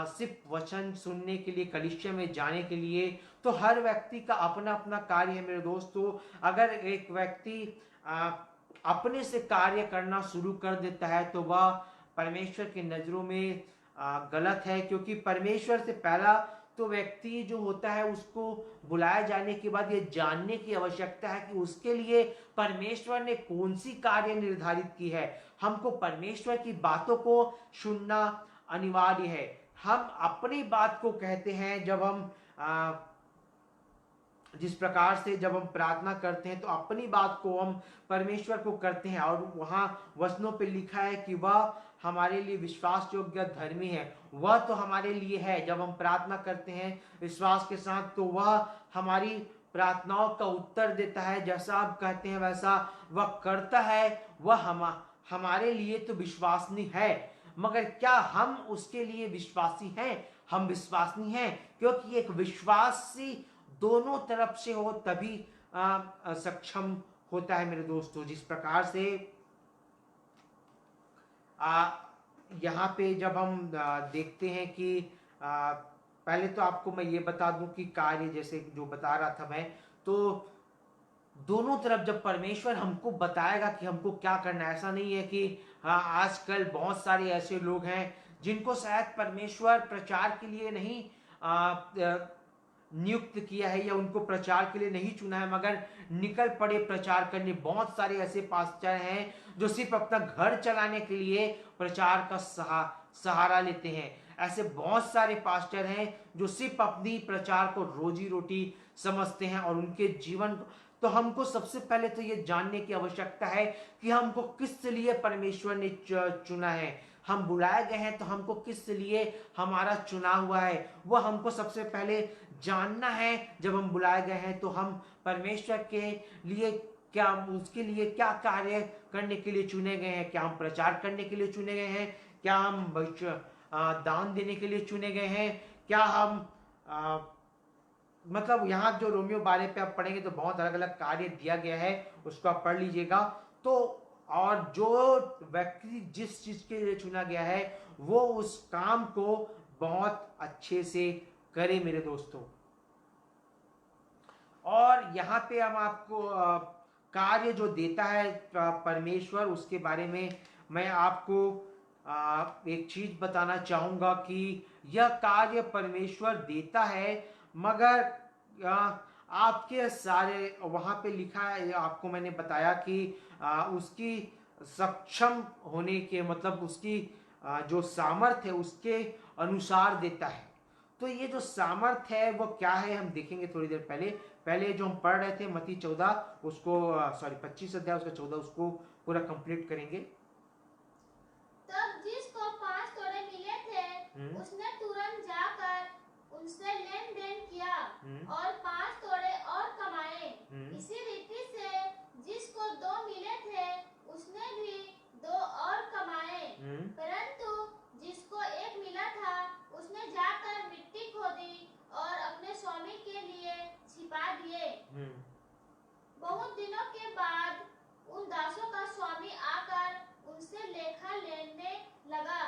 [SPEAKER 1] सिर्फ वचन सुनने के लिए, कलीसिया में जाने के लिए। तो हर व्यक्ति का अपना अपना कार्य है मेरे दोस्तों। अगर एक व्यक्ति अपने से कार्य करना शुरू कर देता है तो वह परमेश्वर की नजरों में गलत है, क्योंकि परमेश्वर से पहला तो व्यक्ति जो होता है उसको बुलाए जाने के बाद ये जानने की आवश्यकता है कि उसके लिए परमेश्वर ने कौन सी कार्य निर्धारित की है। हमको परमेश्वर की बातों को सुनना अनिवार्य है। हम अपनी बात को कहते हैं जब हम जिस प्रकार से जब हम प्रार्थना करते हैं तो अपनी बात को हम परमेश्वर को करते हैं, और वहां वचनों पे लिखा है कि वह हमारे लिए विश्वास योग्य धर्मी है। वह तो हमारे लिए है, जब हम प्रार्थना करते हैं विश्वास के साथ तो वह हमारी प्रार्थनाओं का उत्तर देता है, जैसा आप कहते हैं वैसा वह करता है। वह हमारे लिए तो विश्वसनीय है, मगर क्या हम उसके लिए विश्वासी हैं? हम विश्वसनीय हैं, क्योंकि एक विश्वासी दोनों तरफ से हो तभी सक्षम होता है मेरे दोस्तों। जिस प्रकार से यहाँ पे जब हम देखते हैं कि पहले तो आपको मैं ये बता दूं कि कार्य जैसे जो बता रहा था मैं, तो दोनों तरफ जब परमेश्वर हमको बताएगा कि हमको क्या करना है, ऐसा नहीं है कि हाँ आजकल बहुत सारे ऐसे लोग हैं जिनको शायद परमेश्वर प्रचार के लिए नहीं नियुक्त किया है या उनको प्रचार के लिए नहीं चुना है, मगर निकल पड़े प्रचार करने। बहुत सारे ऐसे पास्टर हैं जो सिर्फ अपना घर चलाने के लिए प्रचार का सहारा लेते हैं। ऐसे बहुत सारे पास्टर हैं जो सिर्फ अपनी प्रचार को रोजी रोटी समझते हैं और उनके जीवन। तो हमको सबसे पहले तो ये जानने की आवश्यकता है कि हमको किस लिए परमेश्वर ने चुना है। हम बुलाए गए हैं तो हमको किस लिए हमारा चुना हुआ है, वह हमको सबसे पहले जानना है। जब हम बुलाए गए हैं तो हम परमेश्वर के लिए क्या, उसके लिए क्या कार्य करने के लिए चुने गए हैं। क्या हम प्रचार करने के लिए चुने गए हैं? क्या हम दान देने के लिए चुने गए हैं? क्या हम मतलब यहाँ जो रोमियो 12 पे आप पढ़ेंगे तो बहुत अलग अलग कार्य दिया गया है, उसको आप पढ़ लीजिएगा। तो और जो व्यक्ति जिस चीज के लिए चुना गया है वो उस काम को बहुत अच्छे से करे मेरे दोस्तों। और यहाँ पे हम आपको कार्य जो देता है परमेश्वर, उसके बारे में मैं आपको एक चीज बताना चाहूंगा कि यह कार्य परमेश्वर देता है, मगर आपके सारे वहां पे लिखा है, आपको मैंने बताया कि उसकी सक्षम होने के मतलब उसकी जो सामर्थ्य है उसके अनुसार देता है। तो ये जो सामर्थ्य है वो क्या है हम देखेंगे थोड़ी देर पहले जो हम पढ़ रहे थे मत्ती 14 उसको 25 अध्याय उसका 14 उसको पूरा कंप्लीट करेंगे।
[SPEAKER 2] तब जिसको 5 तोड़े मिले थे उसने तुरंत जाकर उनसे लेन देन किया और 5 तोड़े और कमाए। इसी रीति से जिसको 2 मिले थे उसने भी 2 और कमाए। परंतु जिसको 1 मिला था उसने जाकर मिट्टी खोदी और अपने स्वामी के लिए छिपा दिए। बहुत दिनों के बाद उन दासों का स्वामी आकर उनसे लेखा लेने लगा।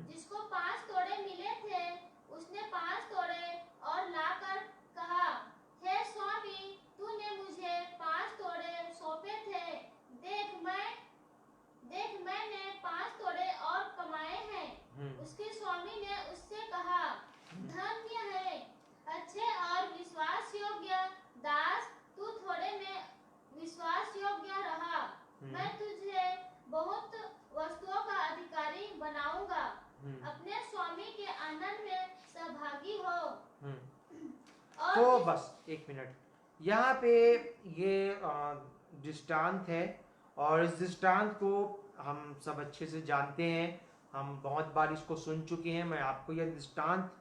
[SPEAKER 2] जिसको 5 तोड़े मिले थे उसने 5 तोड़े मैं तुझे बहुत वस्तुओं का अधिकारी बनाऊंगा, अपने स्वामी के आनंद में सहभागी हो। और
[SPEAKER 1] तो बस एक मिनट, यहाँ पे ये दृष्टांत है, और इस दृष्टांत को हम सब अच्छे से जानते हैं, हम बहुत बार इसको सुन चुके हैं। मैं आपको यह दृष्टांत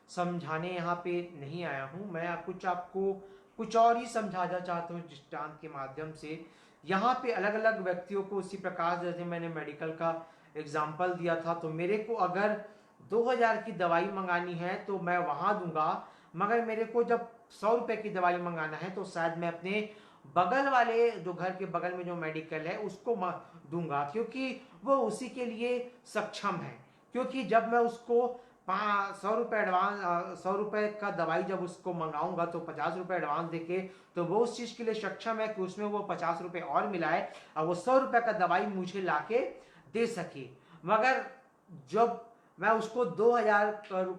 [SPEAKER 1] समझाने यहाँ पे नहीं आया हूँ, मैं आपको कुछ और ही समझाना चाहता हूँ दृष्टांत के माध्यम से। यहाँ पे अलग अलग व्यक्तियों को उसी प्रकार, जैसे मैंने मेडिकल का एग्जाम्पल दिया था, तो मेरे को अगर 2000 की दवाई मंगानी है तो मैं वहाँ दूंगा, मगर मेरे को जब 100 रुपए की दवाई मंगाना है तो शायद मैं अपने बगल वाले, जो घर के बगल में जो मेडिकल है उसको दूंगा, क्योंकि वो उसी के लिए सक्षम है। क्योंकि जब मैं उसको 100 रुपए का दवाई जब उसको मंगाऊंगा तो 50 रुपए एडवांस देके, तो वो उस चीज के लिए सक्षम है कि उसमें वो 50 रुपए और मिलाए और वो 100 रुपए का दवाई मुझे लाके दे सके। मगर जब मैं उसको 2000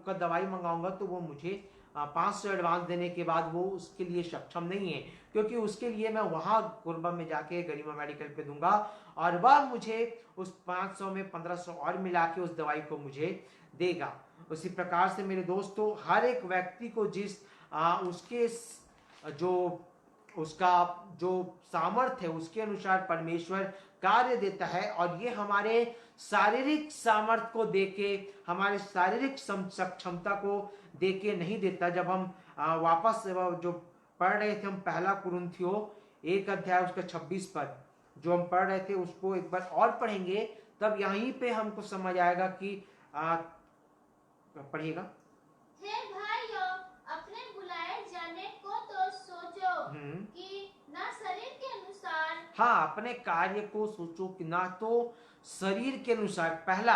[SPEAKER 1] का दवाई मंगाऊंगा तो वो मुझे 500 एडवांस देने के बाद वो उसके लिए सक्षम नहीं है, क्योंकि उसके लिए मैं वहां कुर्बा में जाके गरिमा मेडिकल पे दूंगा और वह मुझे उस 500 में 1500 और मिला के उस दवाई को मुझे देगा। उसी प्रकार से मेरे दोस्तों, हर एक व्यक्ति को जिस उसके जो उसका जो सामर्थ्य है उसके अनुसार परमेश्वर कार्य देता है, और ये हमारे शारीरिक सामर्थ्य को देके, हमारे शारीरिक सक्षमता को देके नहीं देता। जब हम वापस जो पढ़ रहे थे हम पहला कुरिन्थियों 1 अध्याय उसका 26 पद जो हम पढ़ रहे थे, उसको एक बार और पढ़ेंगे, तब यहीं पे हमको समझ आएगा कि पढ़िएगा।
[SPEAKER 2] हे भाइयों, अपने बुलाए जाने को तो सोचो कि ना शरीर के अनुसार,
[SPEAKER 1] हाँ, अपने कार्य को सोचो कि ना तो शरीर के अनुसार, पहला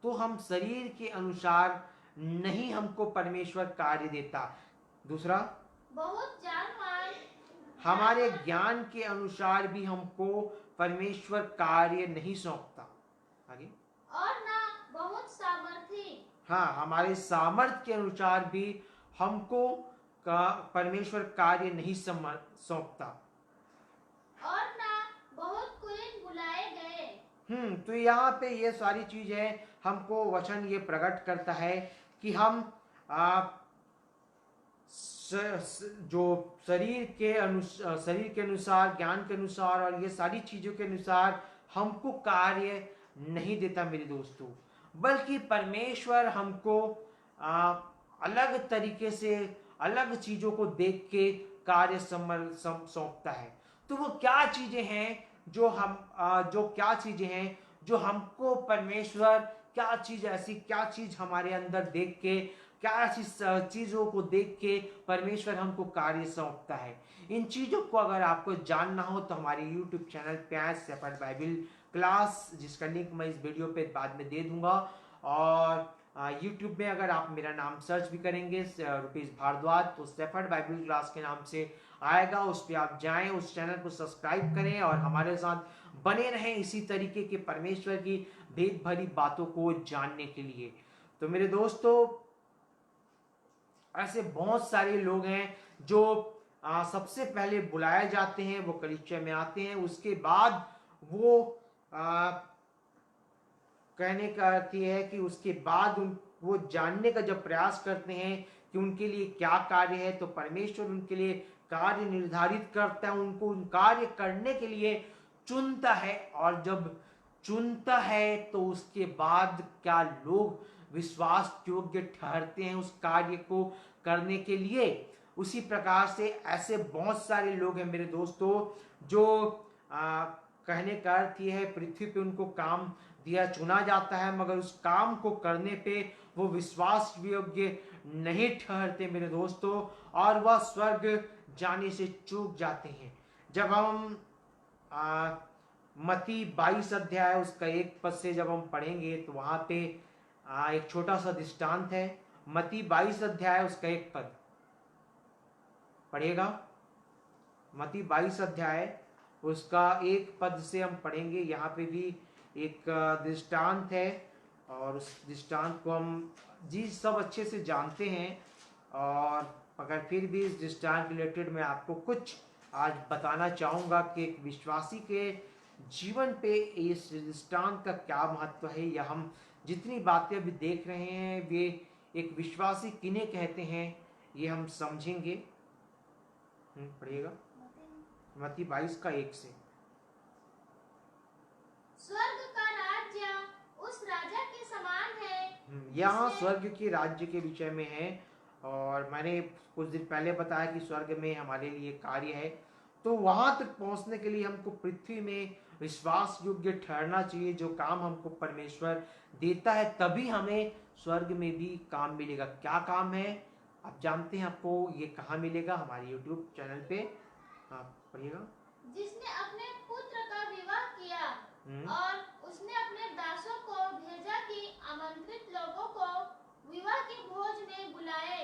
[SPEAKER 1] तो हम शरीर के अनुसार नहीं हमको परमेश्वर कार्य देता। दूसरा,
[SPEAKER 2] बहुत जानवान,
[SPEAKER 1] हमारे ज्ञान के अनुसार भी हमको परमेश्वर कार्य नहीं सौंपता। आगे,
[SPEAKER 2] और ना बहुत सामर्थी,
[SPEAKER 1] हाँ, हमारे सामर्थ्य के अनुसार भी हमको परमेश्वर कार्य नहीं सौंपता।
[SPEAKER 2] और ना बहुत कुलीन बुलाए गए।
[SPEAKER 1] तो यहाँ पे ये सारी चीजें हमको वचन ये प्रकट करता है कि हम जो शरीर के अनुसार, ज्ञान के अनुसार और ये सारी चीजों के अनुसार हमको कार्य नहीं देता मेरे दोस्तों, बल्कि परमेश्वर हमको अलग तरीके से, अलग चीजों को देख के कार्य सौंपता है। तो वो क्या चीजें हैं जो हमको परमेश्वर, क्या चीज हमारे अंदर देख के, क्या चीजों को देख के परमेश्वर हमको कार्य सौंपता है। इन चीजों को अगर आपको जानना हो तो हमारे YouTube चैनल पे आए, शेफर्ड बाइबल क्लास, जिसका लिंक मैं इस वीडियो पे बाद में दे दूंगा। और YouTube में अगर आप मेरा नाम सर्च भी करेंगे रुपीज भारद्वाज, तो शेफर्ड बाइबल क्लास के नाम से आएगा, उस पर आप जाएं, उस चैनल को सब्सक्राइब करें और हमारे साथ बने रहें इसी तरीके के परमेश्वर की भेद भरी बातों को जानने के लिए। तो मेरे दोस्तों, ऐसे बहुत सारे लोग हैं जो सबसे पहले बुलाए जाते हैं, वो कलीसिया में आते हैं, उसके बाद वो कहने का अर्थ ये है कि उसके बाद वो जानने का जब प्रयास करते हैं कि उनके लिए क्या कार्य है, तो परमेश्वर उनके लिए कार्य निर्धारित करता है, उनको उन कार्य करने के लिए चुनता है। और जब चुनता है तो उसके बाद क्या लोग विश्वास योग्य ठहरते हैं उस कार्य को करने के लिए। उसी प्रकार से ऐसे बहुत सारे लोग हैं मेरे दोस्तों जो कहने का अर्थ यह है, पृथ्वी पे उनको काम दिया, चुना जाता है, मगर उस काम को करने पे वो विश्वास योग्य नहीं ठहरते मेरे दोस्तों, और वह स्वर्ग जाने से चूक जाते हैं। जब हम मत्ती 22 अध्याय उसका 1 पद से जब हम पढ़ेंगे तो वहां पे एक छोटा सा दृष्टांत है। मत्ती 22 अध्याय उसका 1 पद पढ़िएगा। मत्ती 22 अध्याय उसका 1 पद से हम पढ़ेंगे। यहाँ पे भी एक दृष्टांत है और उस दृष्टांत को हम जी सब अच्छे से जानते हैं, और अगर फिर भी इस दृष्टांत रिलेटेड मैं आपको कुछ आज बताना चाहूँगा कि एक विश्वासी के जीवन पे इस दृष्टांत का क्या महत्व है, या हम जितनी बातें अभी देख रहे हैं वे एक विश्वासी किन्हें कहते हैं, ये हम समझेंगे। पढ़िएगा मत्ती 22:1 से।
[SPEAKER 2] स्वर्ग का राज्य उस राजा के समान है
[SPEAKER 1] यहाँ
[SPEAKER 2] जिसने
[SPEAKER 1] स्वर्ग के राज्य के विषय में है, और मैंने कुछ दिन पहले बताया कि स्वर्ग में हमारे लिए कार्य है, तो वहां तक पहुंचने के लिए हमको पृथ्वी में विश्वास योग्य ठहरना चाहिए। जो काम हमको परमेश्वर देता है तभी हमें स्वर्ग में भी काम मिलेगा। क्या काम है आप जानते हैं? आपको ये कहाँ मिलेगा? हमारे यूट्यूब चैनल पे। आप पढ़िएगा।
[SPEAKER 2] जिसने अपने पुत्र का विवाह किया और उसने अपने दासों को भेजा कि आमंत्रित लोगों को विवाह के भोज में बुलाए,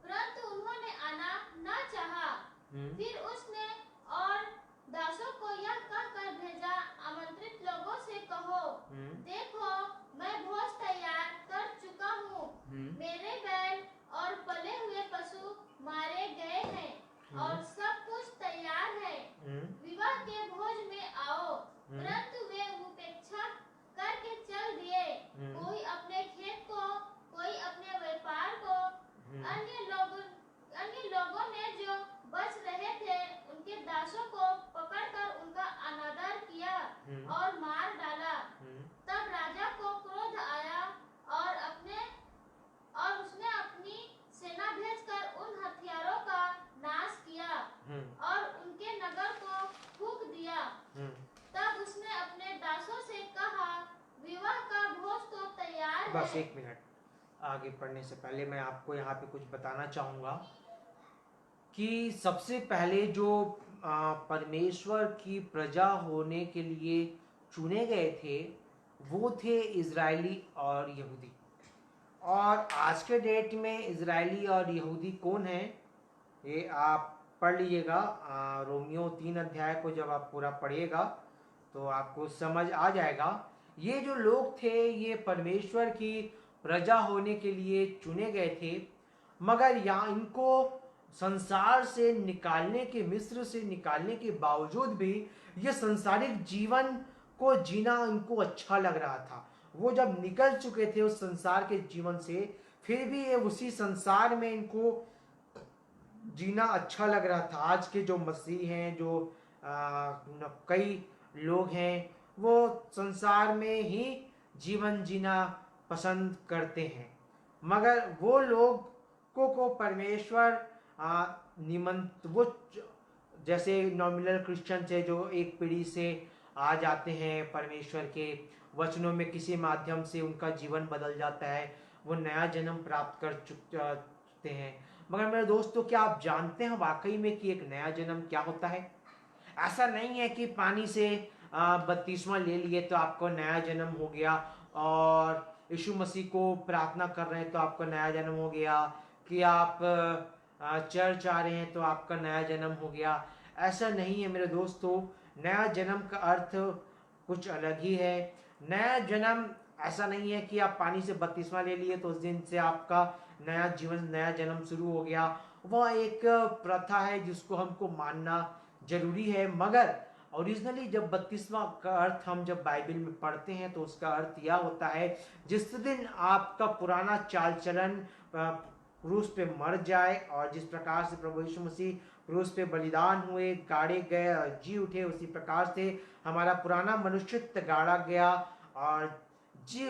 [SPEAKER 2] परंतु उन्होंने आना न चाहा। फिर उसने और दासों को यह कहकर भेजा, आमंत्रित लोगों से कहो, देखो मैं भोज तैयार कर चुका हूँ, मेरे बैल और पले हुए पशु मारे गए हैं और सब कुछ तैयार है, विवाह के भोज में आओ। परंतु वे उपेक्षा करके चल दिए, कोई अपने खेत को, कोई अपने व्यापार को। अन्य लोगों ने जो बच रहे थे उनके दासों को पकड़कर उनका अनादर किया और मार डाला। तब राजा को क्रोध आया और उसने अपनी सेना भेजकर उन हथियारों का नाश किया और उनके नगर को फूंक दिया। तब उसने अपने दासों से कहा, विवाह का भोज तो तैयार है।
[SPEAKER 1] बस एक मिनट, आगे पढ़ने से पहले मैं आपको यहाँ पे कुछ बताना चाहूँगा कि सबसे पहले जो परमेश्वर की प्रजा होने के लिए चुने गए थे वो थे इजरायली और यहूदी। और आज के डेट में इजरायली और यहूदी कौन है ये आप पढ़ लीजिएगा। रोमियो 3 अध्याय को जब आप पूरा पढ़िएगा तो आपको समझ आ जाएगा। ये जो लोग थे ये परमेश्वर की प्रजा होने के लिए चुने गए थे, मगर यहाँ इनको संसार से निकालने के, मिस्र से निकालने के बावजूद भी ये संसारिक जीवन को जीना इनको अच्छा लग रहा था। वो जब निकल चुके थे उस संसार के जीवन से, फिर भी ये उसी संसार में इनको जीना अच्छा लग रहा था। आज के जो मसीह हैं, जो कई लोग हैं, वो संसार में ही जीवन जीना पसंद करते हैं, मगर वो लोगों को परमेश्वर वो जैसे नॉमिनल क्रिश्चियन है जो एक पीढ़ी से आ जाते हैं, परमेश्वर के वचनों में किसी माध्यम से उनका जीवन बदल जाता है, वो नया जन्म प्राप्त कर चुकते हैं। मगर मेरे दोस्तों, क्या आप जानते हैं वाकई में कि एक नया जन्म क्या होता है? ऐसा नहीं है कि पानी से बपतिस्मा ले लिए तो आपको नया जन्म हो गया, और यीशु मसीह को प्रार्थना कर रहे हैं तो आपका नया जन्म हो गया, कि आप चर्च आ रहे हैं तो आपका नया जन्म हो गया। ऐसा नहीं है मेरे दोस्तों। नया जन्म का अर्थ कुछ अलग ही है। नया जन्म ऐसा नहीं है कि आप पानी से बपतिस्मा ले लिए तो उस दिन से आपका नया जीवन, नया जन्म शुरू हो गया। वह एक प्रथा है जिसको हमको मानना जरूरी है, मगर ओरिजिनली जब बपतिस्मा का अर्थ हम जब बाइबल में पढ़ते हैं तो उसका अर्थ यह होता है, जिस दिन आपका पुराना चाल चलन क्रूस पे मर जाए, और जिस प्रकार से प्रभु यीशु मसीह क्रूस पे बलिदान हुए, गाड़े गए और जी उठे, उसी प्रकार से हमारा पुराना मनुष्यत्व गाड़ा गया और जी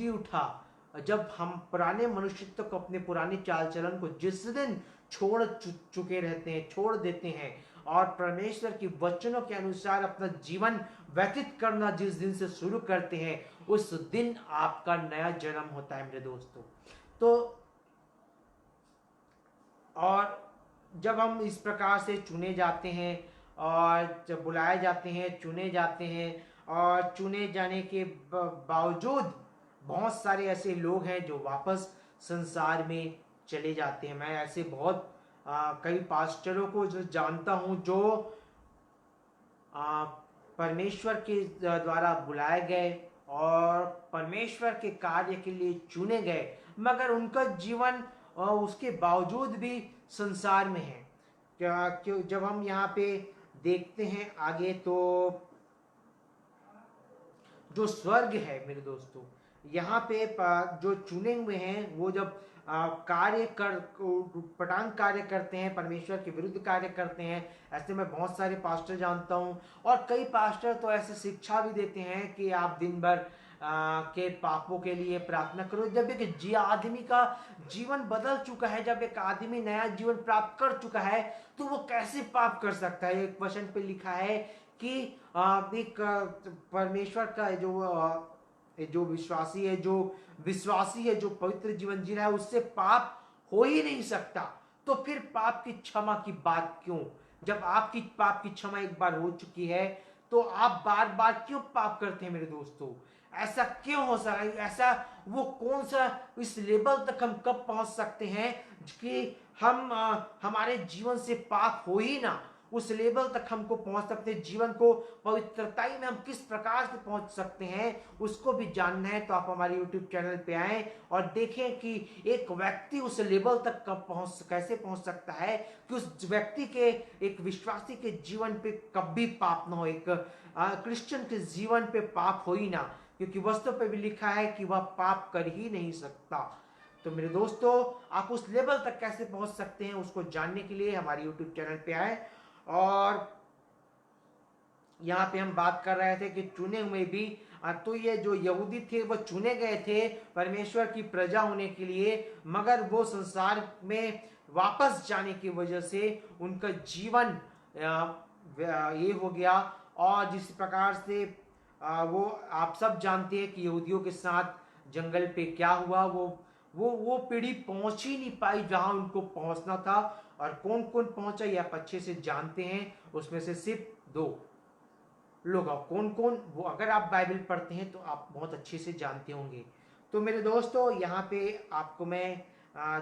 [SPEAKER 1] उठा। जब हम पुराने मनुष्यत्व को, अपने पुराने चाल चलन को जिस दिन छोड़ चुके रहते हैं, छोड़ देते हैं, और परमेश्वर की वचनों के अनुसार अपना जीवन व्यतीत करना जिस दिन से शुरू करते हैं, उस दिन आपका नया जन्म होता है मेरे दोस्तों। तो और जब हम इस प्रकार से चुने जाते हैं और जब बुलाए जाते हैं, चुने जाते हैं, और चुने जाने के बावजूद बहुत सारे ऐसे लोग हैं जो वापस संसार में चले जाते हैं। मैं ऐसे बहुत कई पास्टरों को जो जानता हूं जो परमेश्वर के द्वारा बुलाए गए और परमेश्वर के कार्य के लिए चुने गए, मगर उनका जीवन उसके बावजूद भी संसार में है। क्यों जब हम यहाँ पे देखते हैं आगे। तो जो स्वर्ग है मेरे दोस्तों, यहाँ पे जो चुने हुए हैं वो जब कार्य कर पटांग कार्य करते हैं, परमेश्वर के विरुद्ध कार्य करते हैं। ऐसे मैं बहुत सारे पास्टर जानता हूँ, और कई पास्टर तो ऐसे शिक्षा भी देते हैं कि आप दिन भर के पापों के लिए प्रार्थना करो। जब एक आदमी का जीवन बदल चुका है, जब एक आदमी नया जीवन प्राप्त कर चुका है, तो वो कैसे पाप कर सकता है? एक वचन पे लिखा है कि एक परमेश्वर का जो विश्वासी है, जो पवित्र जीवन जी रहा है, उससे पाप हो ही नहीं सकता। तो फिर पाप की क्षमा की बात क्यों? जब आपकी पाप की क्षमा एक बार हो चुकी है, तो आप बार बार क्यों पाप करते हैं मेरे दोस्तों? ऐसा क्यों हो सकता है? ऐसा वो कौन सा इस लेवल तक हम कब पहुंच सकते हैं कि हम हमारे जीवन से पाप हो ही ना? उस लेवल तक हमको पहुंच सकते हैं। जीवन को पवित्रताई में हम किस प्रकार से पहुंच सकते हैं, उसको भी जानना है तो आप हमारे YouTube चैनल पे आएं और देखें कि एक व्यक्ति उस लेवल तक कैसे पहुंच सकता है कि उस व्यक्ति के, एक विश्वासी के जीवन पे कभी पाप ना हो, एक क्रिश्चियन के जीवन पे पाप हो ही ना, क्योंकि वस्तु पे भी लिखा है कि वह पाप कर ही नहीं सकता। तो मेरे दोस्तों, आप उस लेवल तक कैसे पहुंच सकते हैं, उसको जानने के लिए हमारे YouTube चैनल पे आए। और यहाँ पे हम बात कर रहे थे कि चुने हुए भी, तो ये जो यहूदी थे वो चुने गए थे परमेश्वर की प्रजा होने के लिए, मगर वो संसार में वापस जाने की वजह से उनका जीवन ये हो गया। और जिस प्रकार से वो आप सब जानते हैं कि यहूदियों के साथ जंगल पे क्या हुआ, वो पीढ़ी पहुंच ही नहीं पाई जहां उनको पहुंचना था। और कौन कौन पहुंचा ये आप अच्छे से जानते हैं, उसमें से सिर्फ 2 लोग। कौन कौन, वो अगर आप बाइबल पढ़ते हैं तो आप बहुत अच्छे से जानते होंगे। तो मेरे दोस्तों, यहाँ पे आपको मैं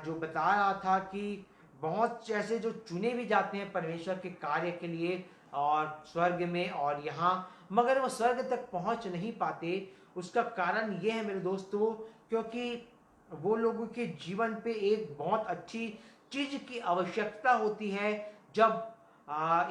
[SPEAKER 1] जो बता रहा था कि बहुत ऐसे जो चुने भी जाते हैं परमेश्वर के कार्य के लिए और स्वर्ग में और यहाँ, मगर वो स्वर्ग तक पहुँच नहीं पाते। उसका कारण ये है मेरे दोस्तों, क्योंकि वो लोगों के जीवन पे एक बहुत अच्छी चीज की आवश्यकता होती है। जब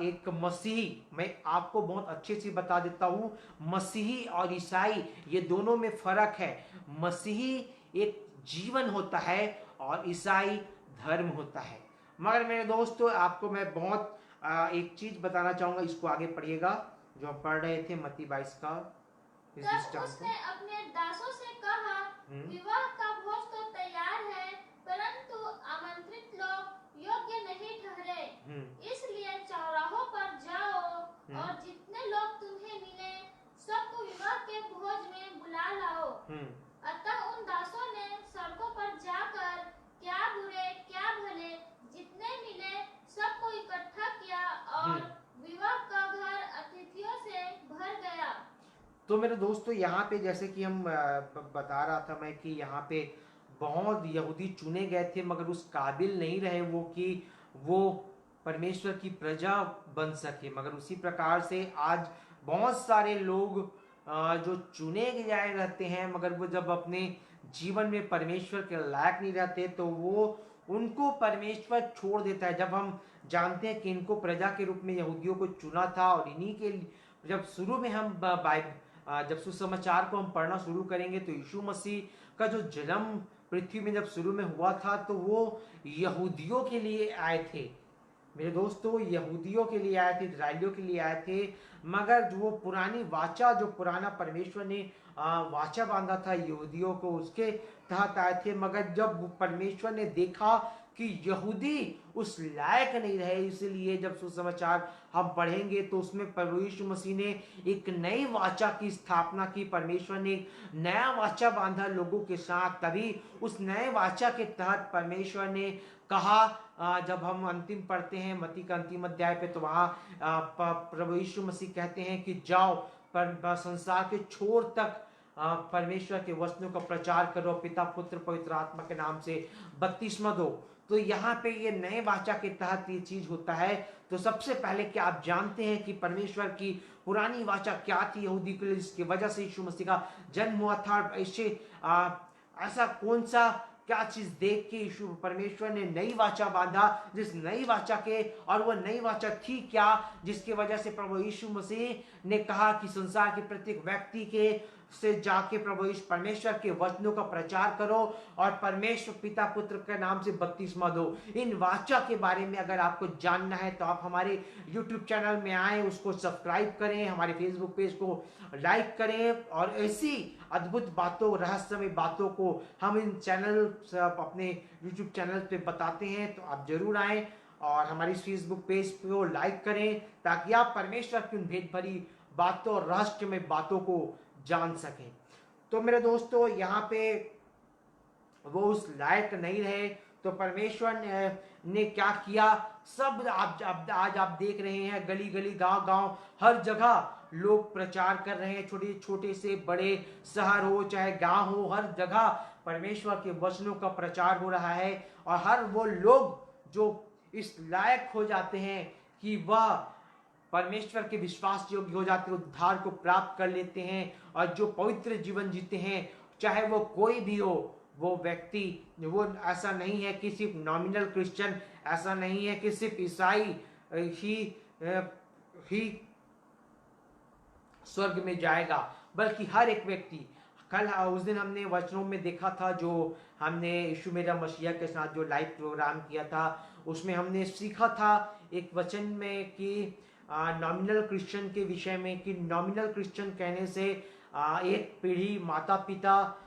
[SPEAKER 1] एक मसीही, मैं आपको बहुत अच्छे से बता देता हूँ, मसीही और ईसाई ये दोनों में फर्क है। मसीही एक जीवन होता है और ईसाई धर्म होता है। मगर मेरे दोस्तों, आपको मैं बहुत एक चीज बताना चाहूंगा, इसको आगे पढ़िएगा जो हम पढ़ रहे थे मत्ती 22 का।
[SPEAKER 2] तब उसने अपने दासों से कहा, विवाह का भोज तो तैयार है, परंतु आमंत्रित लोग योग्य नहीं ठहरे। इसलिए चौराहों पर जाओ और जितने लोग तुम्हें मिले सबको विवाह के भोज में बुला लाओ। अतः उन दासों ने सड़कों पर जाकर क्या बुरे क्या भले जितने मिले सबको इकट्ठा किया और विवाह का घर अतिथियों से भर गया।
[SPEAKER 1] तो मेरे दोस्तों, यहाँ पे जैसे कि हम बता रहा था मैं कि यहाँ पे बहुत यहूदी चुने गए थे, मगर उस काबिल नहीं रहे वो कि वो परमेश्वर की प्रजा बन सके। मगर उसी प्रकार से आज बहुत सारे लोग जो चुने गए रहते हैं, मगर वो जब अपने जीवन में परमेश्वर के लायक नहीं रहते तो वो उनको परमेश्वर छोड़ देता है। जब हम जानते हैं कि इनको प्रजा के रूप में यहूदियों को चुना था, और इन्हीं के जब शुरू में हम जब सुसमाचार को हम पढ़ना शुरू करेंगे तो यीशु मसीह का जो जन्म पृथ्वी में जब शुरू में हुआ था तो वो यहूदियों के लिए आए थे मेरे दोस्तों, यहूदियों के लिए आए थे, इजराइलियों के लिए आए थे। मगर जो वो पुरानी वाचा, जो पुराना परमेश्वर ने वाचा बांधा था यहूदियों को, उसके तहत आए थे। मगर जब परमेश्वर ने देखा कि यहूदी उस लायक नहीं रहे, इसलिए जब सुसमाचार हम पढ़ेंगे तो उसमें प्रभु यीशु मसीह ने एक नई वाचा की स्थापना की। परमेश्वर ने नया वाचा बांधा लोगों के साथ। तभी उस नए वाचा के तहत परमेश्वर ने कहा, जब हम अंतिम पढ़ते हैं मत्ती का अंतिम अध्याय पे, तो वहां प्रभु यीशु मसीह कहते हैं कि जाओ पर संसार के छोर तक परमेश्वर के वचनों का प्रचार करो, पिता पुत्र पवित्र आत्मा के नाम से बपतिस्मा दो। तो यहाँ पे ये नए वाचा के तहत ये चीज होता है। तो सबसे पहले क्या आप जानते हैं कि परमेश्वर की पुरानी वाचा क्या थी यहूदी के लिए, जिसकी वजह से यीशु मसीह का जन्म हुआ था? ऐसा कौन सा क्या चीज देख के यीशु परमेश्वर ने नई वाचा बांधा, जिस नई वाचा के, और वो नई वाचा थी क्या, जिसकी वजह से प्रभु यीशु मसीह ने कहा कि संसार के प्रत्येक व्यक्ति के से जाके प्रभु यीशु परमेश्वर के वचनों का प्रचार करो और परमेश्वर पिता पुत्र के नाम से बपतिस्मा दो। इन वाचा के बारे में अगर आपको जानना है तो आप हमारे YouTube चैनल में आए, उसको सब्सक्राइब करें, हमारे Facebook पेज को लाइक करें, और ऐसी अद्भुत बातों, रहस्यमय बातों को हम इन चैनल अपने YouTube चैनल पे बताते हैं। तो आप जरूर आए और हमारी फेसबुक पेज को लाइक करें ताकि आप परमेश्वर की उन भेद भरी बातों और रहस्यमय बातों को जान सकें। तो मेरे दोस्तों, यहाँ पे वो उस लायक नहीं रहे तो परमेश्वर ने क्या किया, सब आज आप देख रहे हैं, गली गली गांव गांव हर जगह लोग प्रचार कर रहे हैं, छोटे छोटे से बड़े शहर हो चाहे गांव हो, हर जगह परमेश्वर के वचनों का प्रचार हो रहा है। और हर वो लोग जो इस लायक हो जाते हैं कि वह परमेश्वर के विश्वास योग्य हो जाते हैं, उद्धार को प्राप्त कर लेते हैं, और जो पवित्र जीवन जीते हैं, चाहे वो कोई भी हो, वो व्यक्ति, वो ऐसा नहीं है कि सिर्फ नॉमिनल क्रिश्चियन, ऐसा नहीं है कि सिर्फ ईसाई ही स्वर्ग में जाएगा, बल्कि हर एक व्यक्ति। कल उस दिन हमने वचनों में देखा था, जो हमने यीशु मेरा मसीहा के साथ जो लाइव प्रोग्राम किया था, उसमें हमने सीखा था एक वचन में कि नॉमिनल क्रिश्चियन के विषय में, कि नॉमिनल क्रिश्चियन कहने से एक पीढ़ी माता पिता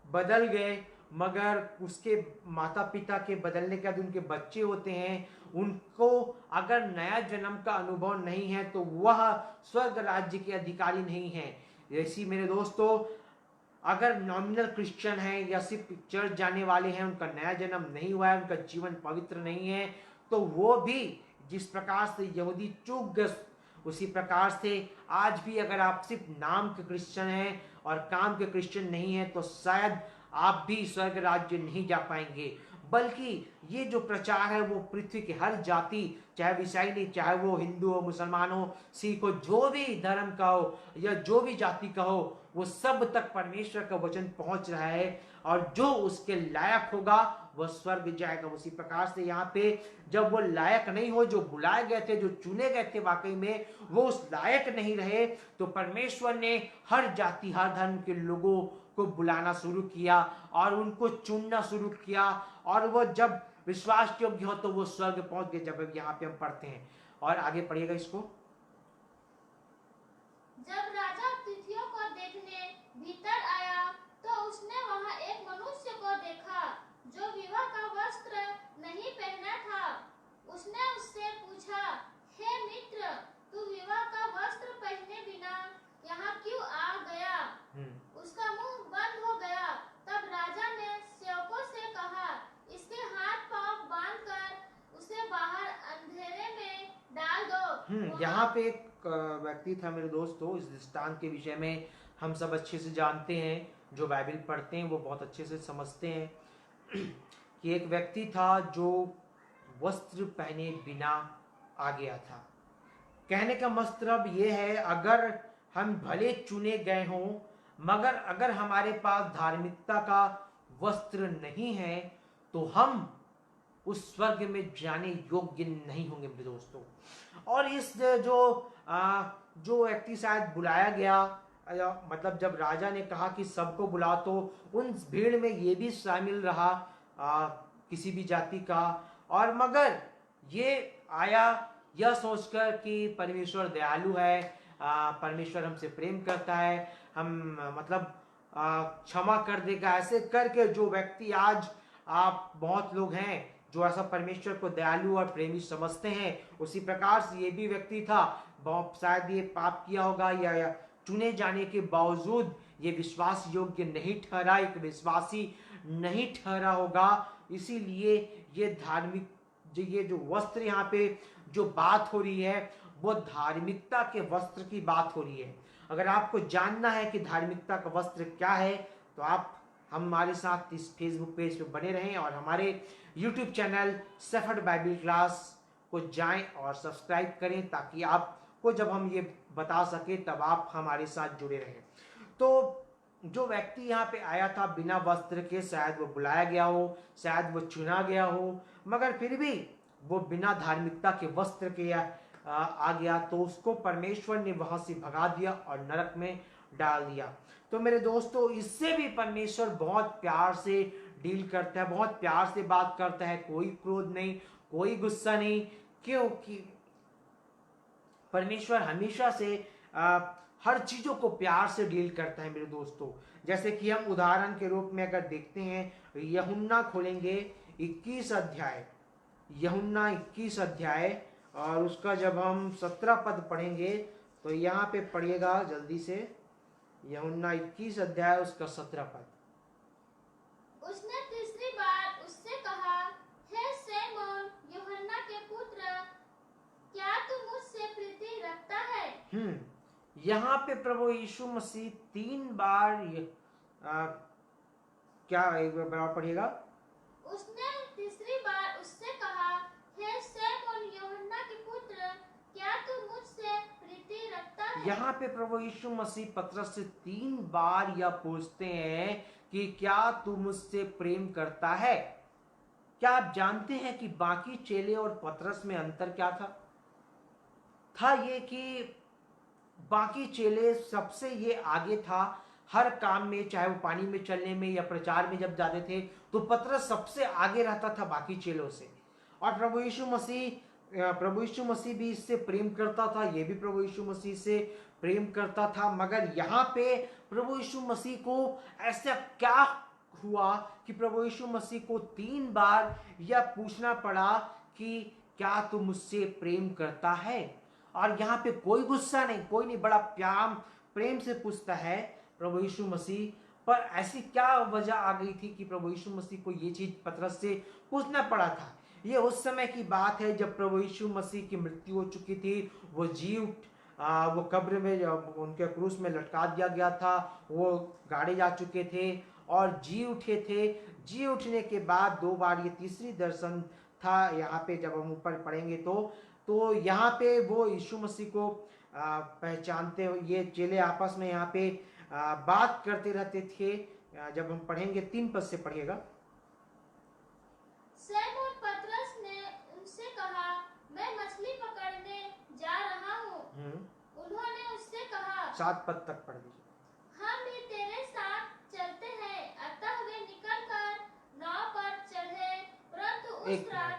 [SPEAKER 1] बदल गए, मगर उसके माता पिता के बदलने के बाद उनके बच्चे होते हैं, उनको अगर नया जन्म का अनुभव नहीं है तो वह स्वर्ग राज्य के अधिकारी नहीं है। ऐसी मेरे दोस्तों, अगर नॉमिनल क्रिश्चियन है या सिर्फ चर्च जाने वाले हैं, उनका नया जन्म नहीं हुआ है, उनका जीवन पवित्र नहीं है, तो वो भी जिस प्रकार से यहूदी चूक गए, उसी प्रकार से आज भी अगर आप सिर्फ नाम के क्रिश्चियन हैं और काम के क्रिश्चियन नहीं है, तो शायद आप भी स्वर्ग राज्य नहीं जा पाएंगे। बल्कि ये जो प्रचार है वो पृथ्वी के हर जाति, चाहे ईसाई नहीं, चाहे वो हिंदू हो, मुसलमान हो, सिख हो, जो भी धर्म का हो या जो भी जाति का हो, वो सब तक परमेश्वर का वचन पहुंच रहा है, और जो उसके लायक होगा वह स्वर्ग जाएगा। उसी प्रकार से यहाँ पे जब वो लायक नहीं हो, जो बुलाए गए थे, जो चुने गए थे, वाकई में वो उस लायक नहीं रहे, तो परमेश्वर ने हर जाति हर धर्म के लोगों को बुलाना शुरू किया और उनको चुनना शुरू किया, और वो जब विश्वास योग्य हो तो वो स्वर्ग पहुंच गए। जब यहाँ पे हम पढ़ते हैं, और आगे पढ़िएगा इसको।
[SPEAKER 2] जब राजा अतिथियों को देखने भीतर आया तो उसने वहां एक मनुष्य को देखा जो विवाह का वस्त्र नहीं पहना था। उसने उससे पूछा, हे मित्र, तू विवाह का वस्त्र पहने बिना यहाँ क्यों आ गया? उसका मुंह बंद हो गया। तब राजा ने सेवकों से कहा, इसके हाथ पांव बांधकर उसे बाहर अंधेरे में डाल दो।
[SPEAKER 1] यहाँ पे एक व्यक्ति था मेरे दोस्तों, इस दृष्टांत के विषय में हम सब अच्छे से जानते हैं, जो बाइबल पढ़ते हैं वो बहुत अच्छे से समझते हैं कि एक व्यक्ति था जो वस्त्र पहने बिना आ गया था। कहने का मतलब ये है, अगर हम भले चुने गए हों, मगर अगर हमारे पास धार्मिकता का वस्त्र नहीं है तो हम उस स्वर्ग में जाने योग्य नहीं होंगे मेरे दोस्तों। और इस जो व्यक्ति शायद बुलाया गया, मतलब जब राजा ने कहा कि सबको बुला, तो उन भीड़ में ये भी शामिल रहा किसी भी जाति का, और मगर ये आया यह सोचकर कि परमेश्वर दयालु है, परमेश्वर हमसे प्रेम करता है, हम मतलब क्षमा कर देगा। ऐसे करके जो व्यक्ति आज आप बहुत लोग हैं जो ऐसा परमेश्वर को दयालु और प्रेमी समझते हैं, उसी प्रकार से ये भी व्यक्ति था, शायद ये पाप किया होगा या चुने जाने के बावजूद ये विश्वास योग्य नहीं ठहरा, एक विश्वासी नहीं ठहरा होगा। इसीलिए ये धार्मिक ये जो वस्त्र यहाँ पे जो बात हो रही है वो धार्मिकता के वस्त्र की बात हो रही है। अगर आपको जानना है कि धार्मिकता का वस्त्र क्या है तो आप हमारे साथ इस फेसबुक पेज पे बने रहें और हमारे YouTube channel shepherd Bible class को जाएं और सब्सक्राइब करें, ताकि आपको जब हम ये बता सके तब आप हमारे साथ जुड़े रहें। तो जो व्यक्ति यहाँ पे आया था बिना वस्त्र के, शायद वो बुलाया गया हो, शायद वो चुना गया हो, मगर फिर भी वो बिना धार्मिकता के वस्त्र के आ गया, तो उसको परमेश्वर ने वहां से भगा दिया और नरक में डाल दिया। तो मेरे दोस्तों, इससे भी परमेश्वर बहुत प्यार से डील करता है, बहुत प्यार से बात करता है, कोई क्रोध नहीं, कोई गुस्सा नहीं, क्योंकि परमेश्वर हमेशा से हर चीजों को प्यार से डील करता है मेरे दोस्तों। जैसे कि हम उदाहरण के रूप में अगर देखते हैं, यूहन्ना खोलेंगे 21 अध्याय, यूहन्ना 21 अध्याय, और उसका जब हम 17 पद पढ़ेंगे तो यहाँ पे पढ़िएगा जल्दी से, यूहन्ना 21 अध्याय उसका 17 पद।
[SPEAKER 2] उसने तीसरी बार उससे कहा, हे शैमोन यूहन्ना के पुत्र, क्या तू मुझसे प्रीति रखता है?
[SPEAKER 1] यहाँ पे प्रभु यीशु मसीह 3 बार क्या, एक बार पढ़िएगा।
[SPEAKER 2] उसने तीसरी बार उससे कहा, हे शैमोन यूहन्ना के पुत्र, क्या तू मुझसे प्रीति रखता है?
[SPEAKER 1] यहाँ पे प्रभु यीशु मसीह पतरस से 3 बार यह पूछते हैं कि क्या तू मुझसे प्रेम करता है। क्या आप जानते हैं कि बाकी चेले और पतरस में अंतर क्या था ये कि बाकी चेले सबसे ये आगे था हर काम में, चाहे वो पानी में चलने में या प्रचार में जब जाते थे, तो पतरस सबसे आगे रहता था बाकी चेलों से। और प्रभु यीशु मसीह भी इससे प्रेम करता था, ये भी प्रभु यीशु मसीह से प्रेम करता था। मगर यहाँ पे प्रभु यीशु मसीह को ऐसा क्या हुआ कि प्रभु यीशु मसीह को 3 बार यह पूछना पड़ा कि क्या तू मुझसे प्रेम करता है। और यहाँ पे कोई गुस्सा नहीं, कोई नहीं, बड़ा प्रेम से पूछता है प्रभु यीशु मसीह। पर ऐसी क्या वजह आ गई थी कि प्रभु यीशु मसीह को ये चीज पतरस से पूछना पड़ा था। ये उस समय की बात है जब प्रभु यीशु मसीह की मृत्यु हो चुकी थी, वो वो कब्र में उनके क्रूस में लटका दिया गया था, वो गाड़े जा चुके थे और जी उठे थे। जी उठने के बाद 2 बार, ये तीसरी दर्शन था यहाँ पे जब हम ऊपर पढ़ेंगे तो यहाँ पे वो यीशु मसीह को पहचानते हो, ये चेले आपस में यहाँ पे बात करते रहते थे। जब हम पढ़ेंगे 3 पद से पढ़िएगा।
[SPEAKER 2] शैमोन पतरस ने उनसे कहा, मैं मछली पकड़ने जा रहा हूँ। उन्होंने उससे कहा,
[SPEAKER 1] 7 पद तक पढ़ दीजिए।
[SPEAKER 2] हम भी तेरे साथ चलते हैं। अतः वे निकलकर नाव पर चढ़े, परंतु उस रात।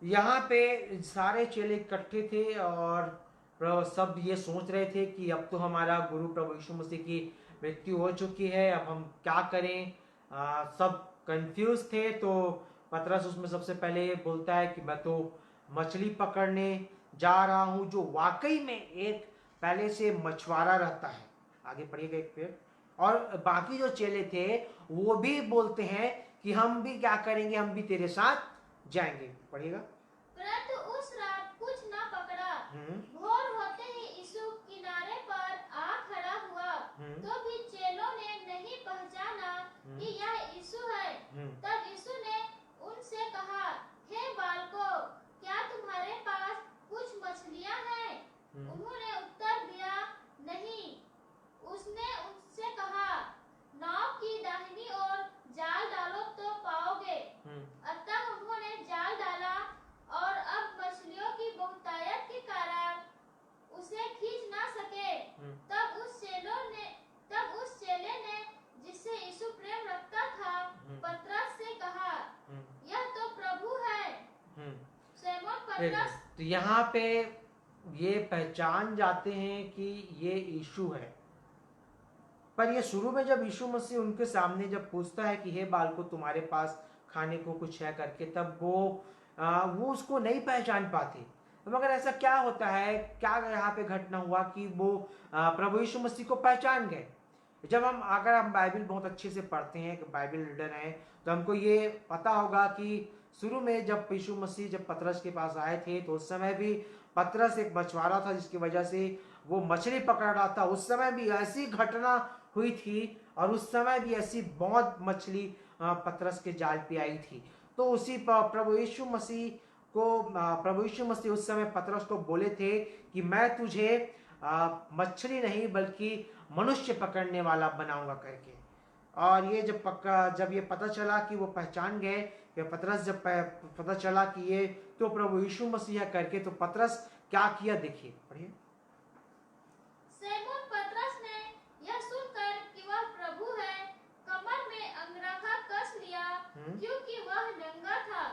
[SPEAKER 1] यहाँ पे सारे चेले इकट्ठे थे और सब ये सोच रहे थे कि अब तो हमारा गुरु प्रभु यीशु मसीह की मृत्यु हो चुकी है, अब हम क्या करें। सब कंफ्यूज थे। तो पतरस उसमें सबसे पहले बोलता है कि मैं तो मछली पकड़ने जा रहा हूं, जो वाकई में एक पहले से मछुआरा रहता है। आगे पढ़िएगा एक पेड़। और बाकी जो चेले थे वो भी बोलते हैं कि हम भी क्या करेंगे, हम भी तेरे साथ जाएंगे। पढ़िएगा।
[SPEAKER 2] परंतु उस रात कुछ न पकड़ा। भोर होते ही यीशु किनारे पर आ खड़ा हुआ, तो भी चेलों ने नहीं पहचाना कि यह यीशु है। तब यीशु ने उनसे कहा, हे बालकों, क्या तुम्हारे पास कुछ मछलियां हैं? उन्होंने उत्तर दिया, नहीं। उसने उनसे कहा, नाव की दाहिनी ओर जाल डालो तो पाओगे। अतः उन्होंने जाल डाला और अब मछलियों की बहुतायत के कारण उसे खींच ना सके। तब उस चेले ने जिससे यीशु प्रेम रखता था पतरस से कहा, यह तो प्रभु है। शैमोन पतरस।
[SPEAKER 1] तो यहाँ पे ये पहचान जाते हैं कि ये यीशु है। पर ये शुरू में जब यीशु मसीह उनके सामने जब पूछता है कि हे बालकों, तुम्हारे पास खाने को कुछ है करके, तब वो उसको नहीं पहचान पाते। तो मगर ऐसा क्या होता है, क्या यहाँ पे घटना हुआ कि वो प्रभु यीशु मसीह को पहचान गए। जब अगर हम बाइबल बहुत अच्छे से पढ़ते हैं, बाइबल रीडर हैं, तो हमको ये पता होगा कि शुरू में जब यीशु मसीह जब पतरस के पास आए थे, तो उस समय भी पतरस एक मछुआरा था जिसकी वजह से वो मछली पकड़ रहा था। उस समय भी ऐसी घटना हुई थी और उस समय भी ऐसी बहुत मछली पतरस के जाल पे आई थी। तो उसी प्रभु यीशु मसीह उस समय पतरस को बोले थे कि मैं तुझे मछली नहीं बल्कि मनुष्य पकड़ने वाला बनाऊंगा करके। और ये जब ये पता चला कि वो पहचान गए कि पतरस, जब पता चला कि ये तो प्रभु यीशु मसीह करके, तो पतरस क्या किया देखिए, पढ़िए।
[SPEAKER 2] सीमोन पतरस ने यह सुनकर कि वह प्रभु है, कमर में अंगरखा कस लिया, क्योंकि वह नंगा था,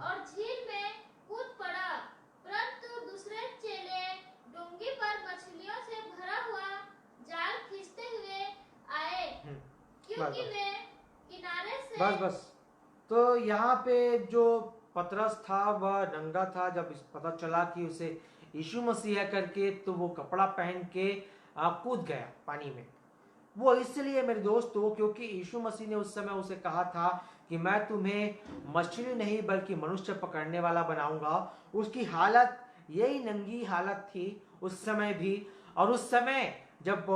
[SPEAKER 2] और झील में कूद पड़ा। परंतु दूसरे चेले डोंगी पर मछलियों से भरा हुआ जाल खींचते हुए आए, क्योंकि वे किनारे से
[SPEAKER 1] बस तो यहाँ पे जो पतरस था वह नंगा था। जब पता चला कि उसे यीशु मसीह है करके, तो वो कपड़ा पहन के कूद गया पानी में। वो इसलिए मेरे दोस्तों क्योंकि यीशु मसीह ने उस समय उसे कहा था कि मैं तुम्हें मछली नहीं बल्कि मनुष्य पकड़ने वाला बनाऊंगा। उसकी हालत यही नंगी हालत थी उस समय भी। और उस समय जब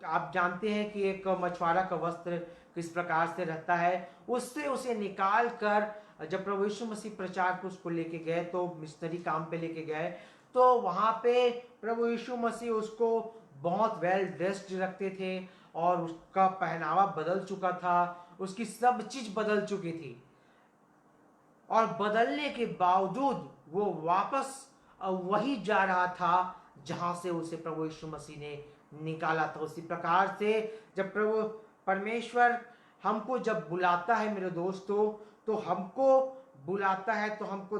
[SPEAKER 1] आप जानते हैं कि एक मछुआरा का वस्त्र किस प्रकार से रहता है, उससे उसे निकाल कर जब प्रभु यीशु मसीह प्रचार को उसको लेके गए, तो मिशनरी काम पे लेके गए, तो वहां पे प्रभु यीशु मसीह उसको बहुत वेल ड्रेस्ड रखते थे और उसका पहनावा बदल चुका था, उसकी सब चीज बदल चुकी थी। और बदलने के बावजूद वो वापस वही जा रहा था जहां से उसे प्रभु यीशु मसीह ने निकाला था। उसी प्रकार से जब प्रभु परमेश्वर हमको जब बुलाता है मेरे दोस्तों, तो हमको बुलाता है तो हमको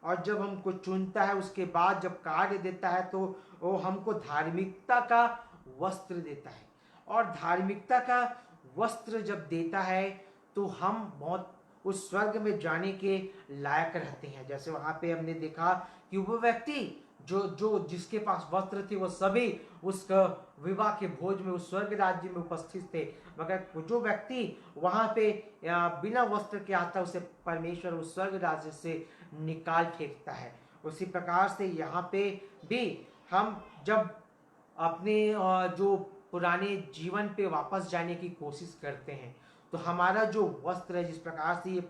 [SPEAKER 1] और जब हमको चुनता है, उसके बाद जब कार्य देता है, तो वो हमको धार्मिकता का वस्त्र देता है। और धार्मिकता का वस्त्र जब देता है तो हम बहुत उस स्वर्ग में जाने के लायक रहते हैं। जैसे वहां पे हमने देखा कि वो व्यक्ति जो जिसके पास वस्त्र थे, वो सभी उस विवाह के भोज में उस स्वर्ग राज्य में उपस्थित थे, मगर जो व्यक्ति वहां पे बिना वस्त्र के आता, उसे परमेश्वर उस स्वर्ग राज्य से निकाल फेंकता है। उसी प्रकार से यहाँ पे भी हम जब अपने जो पुराने जीवन पे वापस जाने की कोशिश करते हैं, तो हमारा जो वस्त्र है, जिस प्रकार से ये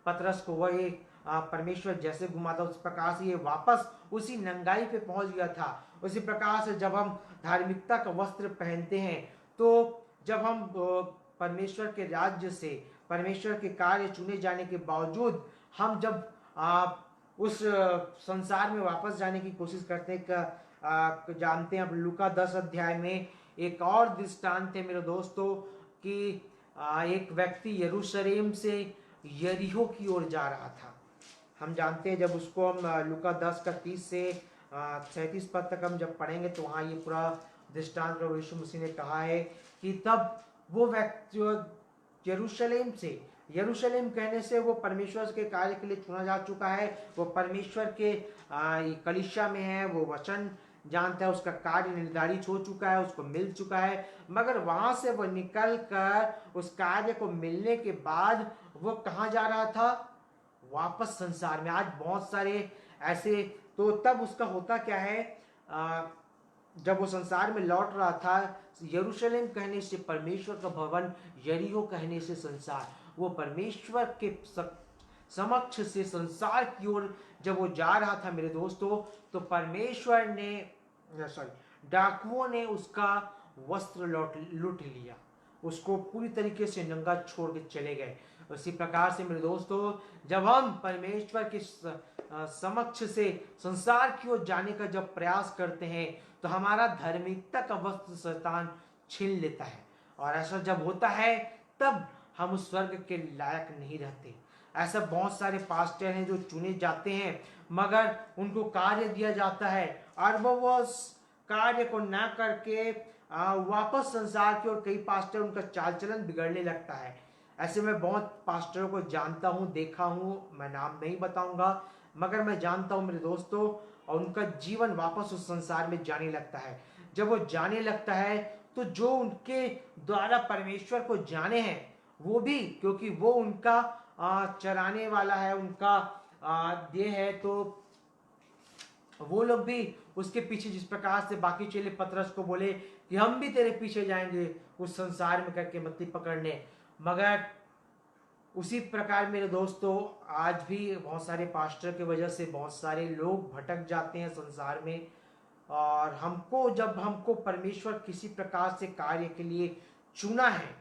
[SPEAKER 1] पतरस को वह एक परमेश्वर जैसे घुमाता, उस प्रकार से ये वापस उसी नंगाई पे पहुंच गया था। उसी प्रकार से जब हम धार्मिकता का वस्त्र पहनते हैं, तो जब हम परमेश्वर के राज्य से, परमेश्वर के कार्य चुने जाने के बावजूद हम जब उस संसार में वापस जाने की कोशिश करते हैं, जानते हैं अब लूका 10 अध्याय में एक और दृष्टांत है मेरे दोस्तों कि एक व्यक्ति यरूशलेम से यरीहो की ओर जा रहा था। हम जानते हैं, जब उसको हम लूका 10 का 30 से 37 पद तक हम जब पढ़ेंगे, तो वहाँ ये पूरा दृष्टांत प्रभु यीशु मसीह ने कहा है कि तब वो व्यक्ति यरूशलेम से, यरूशलेम कहने से वो परमेश्वर के कार्य के लिए चुना जा चुका है, वो परमेश्वर के कलीसिया में है, वो वचन जानता है, उसका कार्य निर्धारित हो चुका है, उसको मिल चुका है। मगर वहां से वो निकल कर उस कार्य को मिलने के बाद वो कहाँ जा रहा था? वापस संसार में। आज बहुत सारे ऐसे, तो तब उसका होता क्या है, जब वो संसार में लौट रहा था, यरूशलेम कहने से परमेश्वर का भवन, यरीहो कहने से संसार, वो परमेश्वर के समक्ष से संसार की ओर जब वो जा रहा था मेरे दोस्तों, तो परमेश्वर ने डाकुओं ने उसका वस्त्र लूट लिया, उसको पूरी तरीके से नंगा छोड़ के चले गए। उसी प्रकार से मेरे दोस्तों, जब हम परमेश्वर के समक्ष से संसार की ओर जाने का जब प्रयास करते हैं, तो हमारा धार्मिकता का वस्त्र शैतान छीन लेता है। और ऐसा जब होता है, तब हम उस स्वर्ग के लायक नहीं रहते। ऐसा बहुत सारे पास्टर हैं जो चुने जाते हैं, मगर उनको कार्य दिया जाता है और वो कार्य को ना करके वापस संसार की ओर, कई पास्टर उनका चाल चलन बिगड़ने लगता है। ऐसे मैं बहुत पास्टरों को जानता हूँ, देखा हूँ, मैं नाम नहीं बताऊंगा, मगर मैं जानता हूँ मेरे दोस्तों, और उनका जीवन वापस उस संसार में जाने लगता है। जब वो जाने लगता है, तो जो उनके द्वारा परमेश्वर को जाने हैं, वो भी, क्योंकि वो उनका चराने वाला है, उनका देह है, तो वो लोग भी उसके पीछे, जिस प्रकार से बाकी चेले पतरस को बोले कि हम भी तेरे पीछे जाएंगे उस संसार में करके मछली पकड़ने, मगर उसी प्रकार मेरे दोस्तों आज भी बहुत सारे पास्टर की वजह से बहुत सारे लोग भटक जाते हैं संसार में। और जब हमको परमेश्वर किसी प्रकार से कार्य के लिए चुना है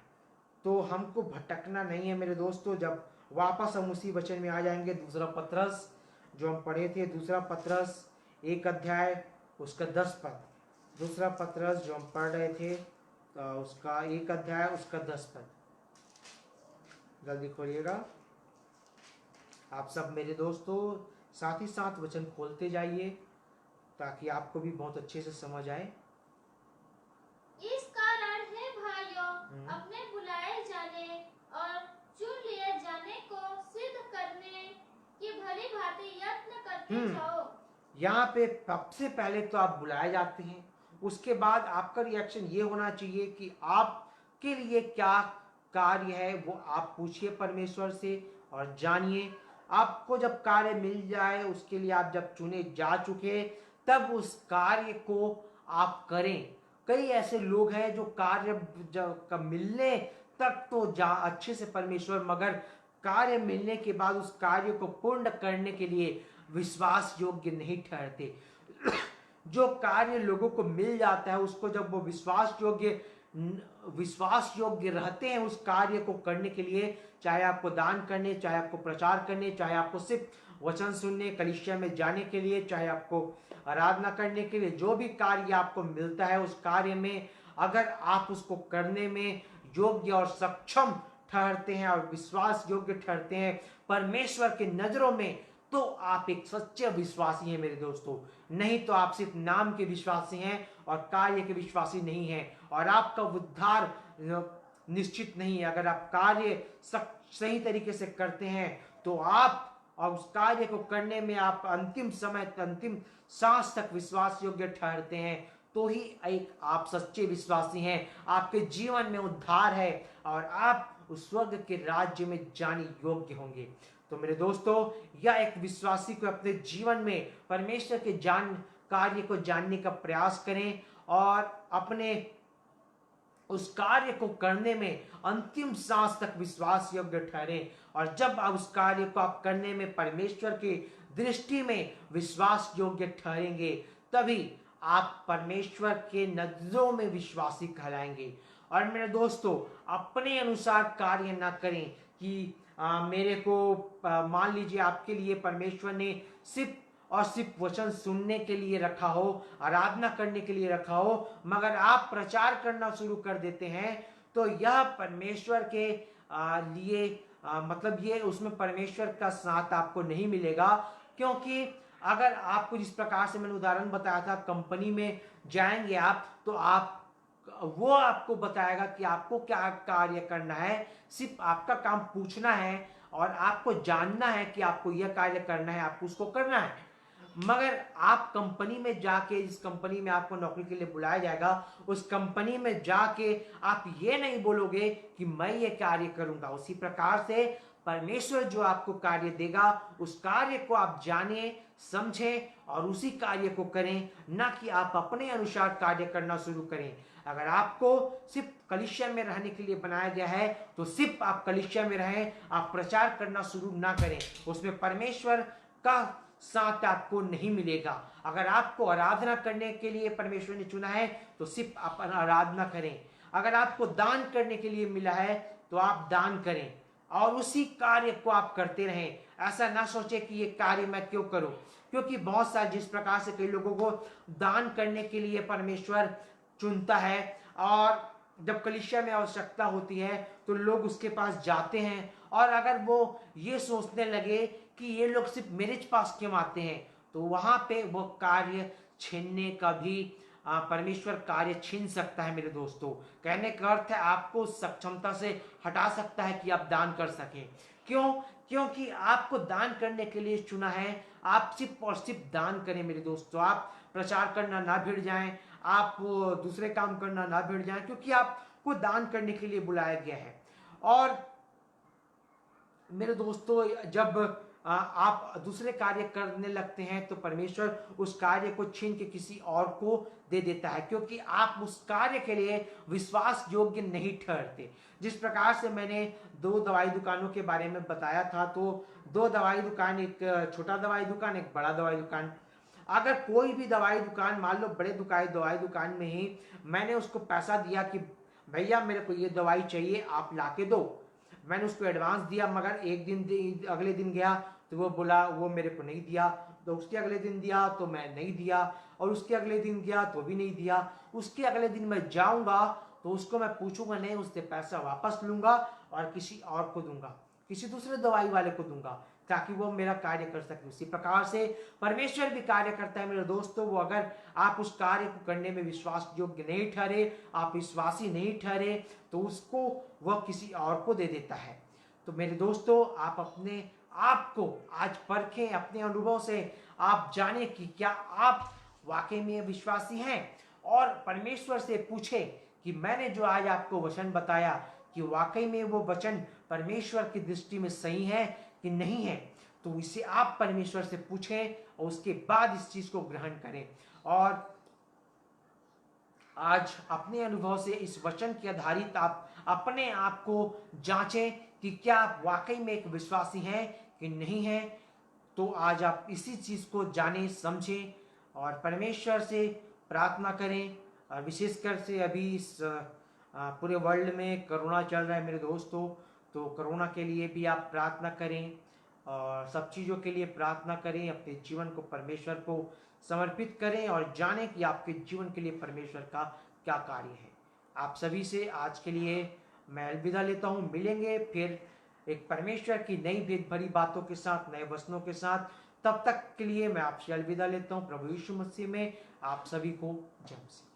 [SPEAKER 1] तो हमको भटकना नहीं है मेरे दोस्तों। जब वापस हम उसी वचन में आ जाएंगे, दूसरा पतरस जो हम पढ़े थे, दूसरा पतरस 1 अध्याय उसका 10 पद, दूसरा पतरस जो हम पढ़ रहे थे उसका 1 अध्याय उसका 10 पद, जल्दी खोलिएगा आप सब मेरे दोस्तों। साथ ही साथ वचन खोलते जाइए ताकि आपको भी बहुत अच्छे से समझ आए।
[SPEAKER 2] इस कारण है भाइयों, अपने बुलाए जाने और चुन लिए जाने को सिद्ध करने की भली भांति यत्न करते जाओ।
[SPEAKER 1] यहाँ पे सबसे पहले तो आप बुलाए जाते हैं, उसके बाद आपका रिएक्शन ये होना चाहिए कि आपके लिए क्या कार्य है वो आप पूछिए परमेश्वर से और जानिए। आपको जब कार्य मिल जाए, उसके लिए आप जब चुने जा चुके, तब उस कार्य को आप करें। कई ऐसे लोग हैं जो कार्य का मिलने तक तो जा अच्छे से परमेश्वर, मगर कार्य मिलने के बाद उस कार्य को पूर्ण करने के लिए विश्वास योग्य नहीं ठहरते। जो कार्य लोगों को मिल जाता है उसको जब वो विश्वास योग्य रहते हैं उस कार्य को करने के लिए, चाहे आपको दान करने, चाहे आपको प्रचार करने, चाहे आपको सिर्फ वचन सुनने, कलीसिया में जाने के लिए, चाहे आपको आराधना करने के लिए, जो भी कार्य आपको मिलता है उस कार्य में अगर आप उसको करने में योग्य और सक्षम ठहरते हैं और विश्वास योग्य ठहरते हैं परमेश्वर के नजरों में, तो आप एक सच्चे विश्वासी हैं मेरे दोस्तों। नहीं तो आप सिर्फ नाम के विश्वासी हैं और कार्य के विश्वासी नहीं हैं, और आपका उद्धार निश्चित नहीं है। अगर आप कार्य सही तरीके से करते हैं तो आप और उस कार्य को करने में आप अंतिम समय, अंतिम सांस तक विश्वास योग्य ठहरते हैं, तो ही एक आप सच्चे विश्वासी हैं। आपके जीवन में उद्धार है और आप उस स्वर्ग के राज्य में जाने योग्य होंगे। तो मेरे दोस्तों, यह एक विश्वासी को अपने जीवन में परमेश्वर के कार्य को जानने का प्रयास करें और अपने उस कार्य को करने में अंतिम सांस तक विश्वास योग्य ठहरे। और जब आप उस कार्य को आप करने में परमेश्वर की दृष्टि में विश्वास योग्य ठहरेंगे, तभी आप परमेश्वर के नजरों में विश्वासी कहलाएंगे। और मेरे दोस्तों, अपने अनुसार कार्य ना करें कि मेरे को मान लीजिए आपके लिए परमेश्वर ने सिर्फ और सिर्फ वचन सुनने के लिए रखा हो, आराधना करने के लिए रखा हो, मगर आप प्रचार करना शुरू कर देते हैं, तो यह परमेश्वर के लिए मतलब ये उसमें परमेश्वर का साथ आपको नहीं मिलेगा। क्योंकि अगर आपको जिस प्रकार से मैंने उदाहरण बताया था, कंपनी में जाएंगे आप, तो वो आपको बताएगा कि आपको क्या कार्य करना है। सिर्फ आपका काम पूछना है और आपको जानना है कि आपको यह कार्य करना है, आपको उसको करना है। मगर आप कंपनी में जाके, जिस कंपनी में आपको नौकरी के लिए बुलाया जाएगा, उस कंपनी में जाके आप ये नहीं बोलोगे कि मैं ये कार्य करूंगा। उसी प्रकार से परमेश्वर जो आपको कार्य देगा, उस कार्य को आप जाने, समझें और उसी कार्य को करें, ना कि आप अपने अनुसार कार्य करना शुरू करें। अगर आपको सिर्फ कलीसिया में रहने के लिए बनाया गया है, तो सिर्फ आप कलीसिया में रहें, आप प्रचार करना शुरू ना करें। उसमें परमेश्वर का साथ आपको नहीं मिलेगा। अगर आपको आराधना करने के लिए परमेश्वर ने चुना है, तो सिर्फ आप आराधना करें। अगर आपको दान करने के लिए मिला है, तो आप दान करें और उसी कार्य को आप करते रहें। ऐसा ना सोचे कि ये कार्य मैं क्यों करूं, क्योंकि बहुत सारे, जिस प्रकार से कई लोगों को दान करने के लिए परमेश्वर चुनता है, और जब कलीसिया में आवश्यकता होती है तो लोग उसके पास जाते हैं, और अगर वो ये सोचने लगे कि ये लोग सिर्फ मेरे पास क्यों आते हैं, तो वहां पे वो कार्य छीनने का भी परमेश्वर कार्य छीन सकता है मेरे दोस्तों। कहने का अर्थ है आपको सक्षमता से हटा सकता है कि आप दान कर सकें। क्यों? क्योंकि आपको दान करने के लिए चुना है। आप सिर्फ और सिर्फ दान करें मेरे दोस्तों। आप प्रचार करना ना भिड़ जाएं, आप दूसरे काम करना ना भिड़ जाएं, क्योंकि आपको दान करने के लिए बुलाया गया है। और मेरे दोस्तों, जब आप दूसरे कार्य करने लगते हैं तो परमेश्वर उस कार्य को छीन के किसी और को दे देता है, क्योंकि आप उस कार्य के लिए विश्वास योग्य नहीं ठहरते। जिस प्रकार से मैंने 2 दवाई दुकानों के बारे में बताया था, तो 2 दवाई दुकान, एक छोटा दवाई दुकान, एक बड़ा दवाई दुकान। अगर कोई भी दवाई दुकान, मान लो बड़े दवाई दुकान में ही मैंने उसको पैसा दिया कि भैया मेरे को ये दवाई चाहिए, आप ला के दो, मैंने उसको एडवांस दिया, मगर एक दिन अगले दिन गया तो वो बोला वो मेरे को नहीं दिया, तो उसके अगले दिन दिया तो मैं नहीं दिया, और उसके अगले दिन गया तो भी नहीं दिया, उसके अगले दिन मैं जाऊंगा तो उसको मैं पूछूंगा नहीं, उससे पैसा वापस लूंगा और किसी और को दूंगा, किसी दूसरे दवाई वाले को दूंगा, ताकि वो मेरा कार्य कर सके। उसी प्रकार से परमेश्वर भी कार्य करता है मेरे दोस्तों। वो अगर आप उस कार्य को करने में विश्वास योग्य नहीं ठहरे, आप विश्वासी नहीं ठहरे, तो उसको वह किसी और को दे देता है। तो मेरे दोस्तों, आप अपने आप को आज परखें, अपने अनुभव से आप जानें कि क्या आप वाकई में विश्वासी हैं, और परमेश्वर से पूछें कि मैंने जो आज आपको वचन बताया कि वाकई में वो वचन परमेश्वर की दृष्टि में सही है कि नहीं है। तो इसे आप परमेश्वर से पूछें और उसके बाद इस चीज को ग्रहण करें। और आज अपने अनुभव से इस वचन के आधारित आप अपने आप को जांचें कि क्या आप वाकई में एक विश्वासी हैं कि नहीं है। तो आज आप इसी चीज को जानें, समझें और परमेश्वर से प्रार्थना करें। और विशेषकर से अभी इस पूरे वर्ल्ड में कोरोना चल रहा है मेरे दोस्तों, तो कोरोना के लिए भी आप प्रार्थना करें और सब चीज़ों के लिए प्रार्थना करें, अपने जीवन को परमेश्वर को समर्पित करें और जानें कि आपके जीवन के लिए परमेश्वर का क्या कार्य है। आप सभी से आज के लिए मैं अलविदा लेता हूँ। मिलेंगे फिर एक परमेश्वर की नई भेद भरी बातों के साथ, नए वचनों के साथ। तब तक के लिए मैं आपसे अलविदा लेता हूँ। प्रभु यीशु मसीह में आप सभी को जय मसीह।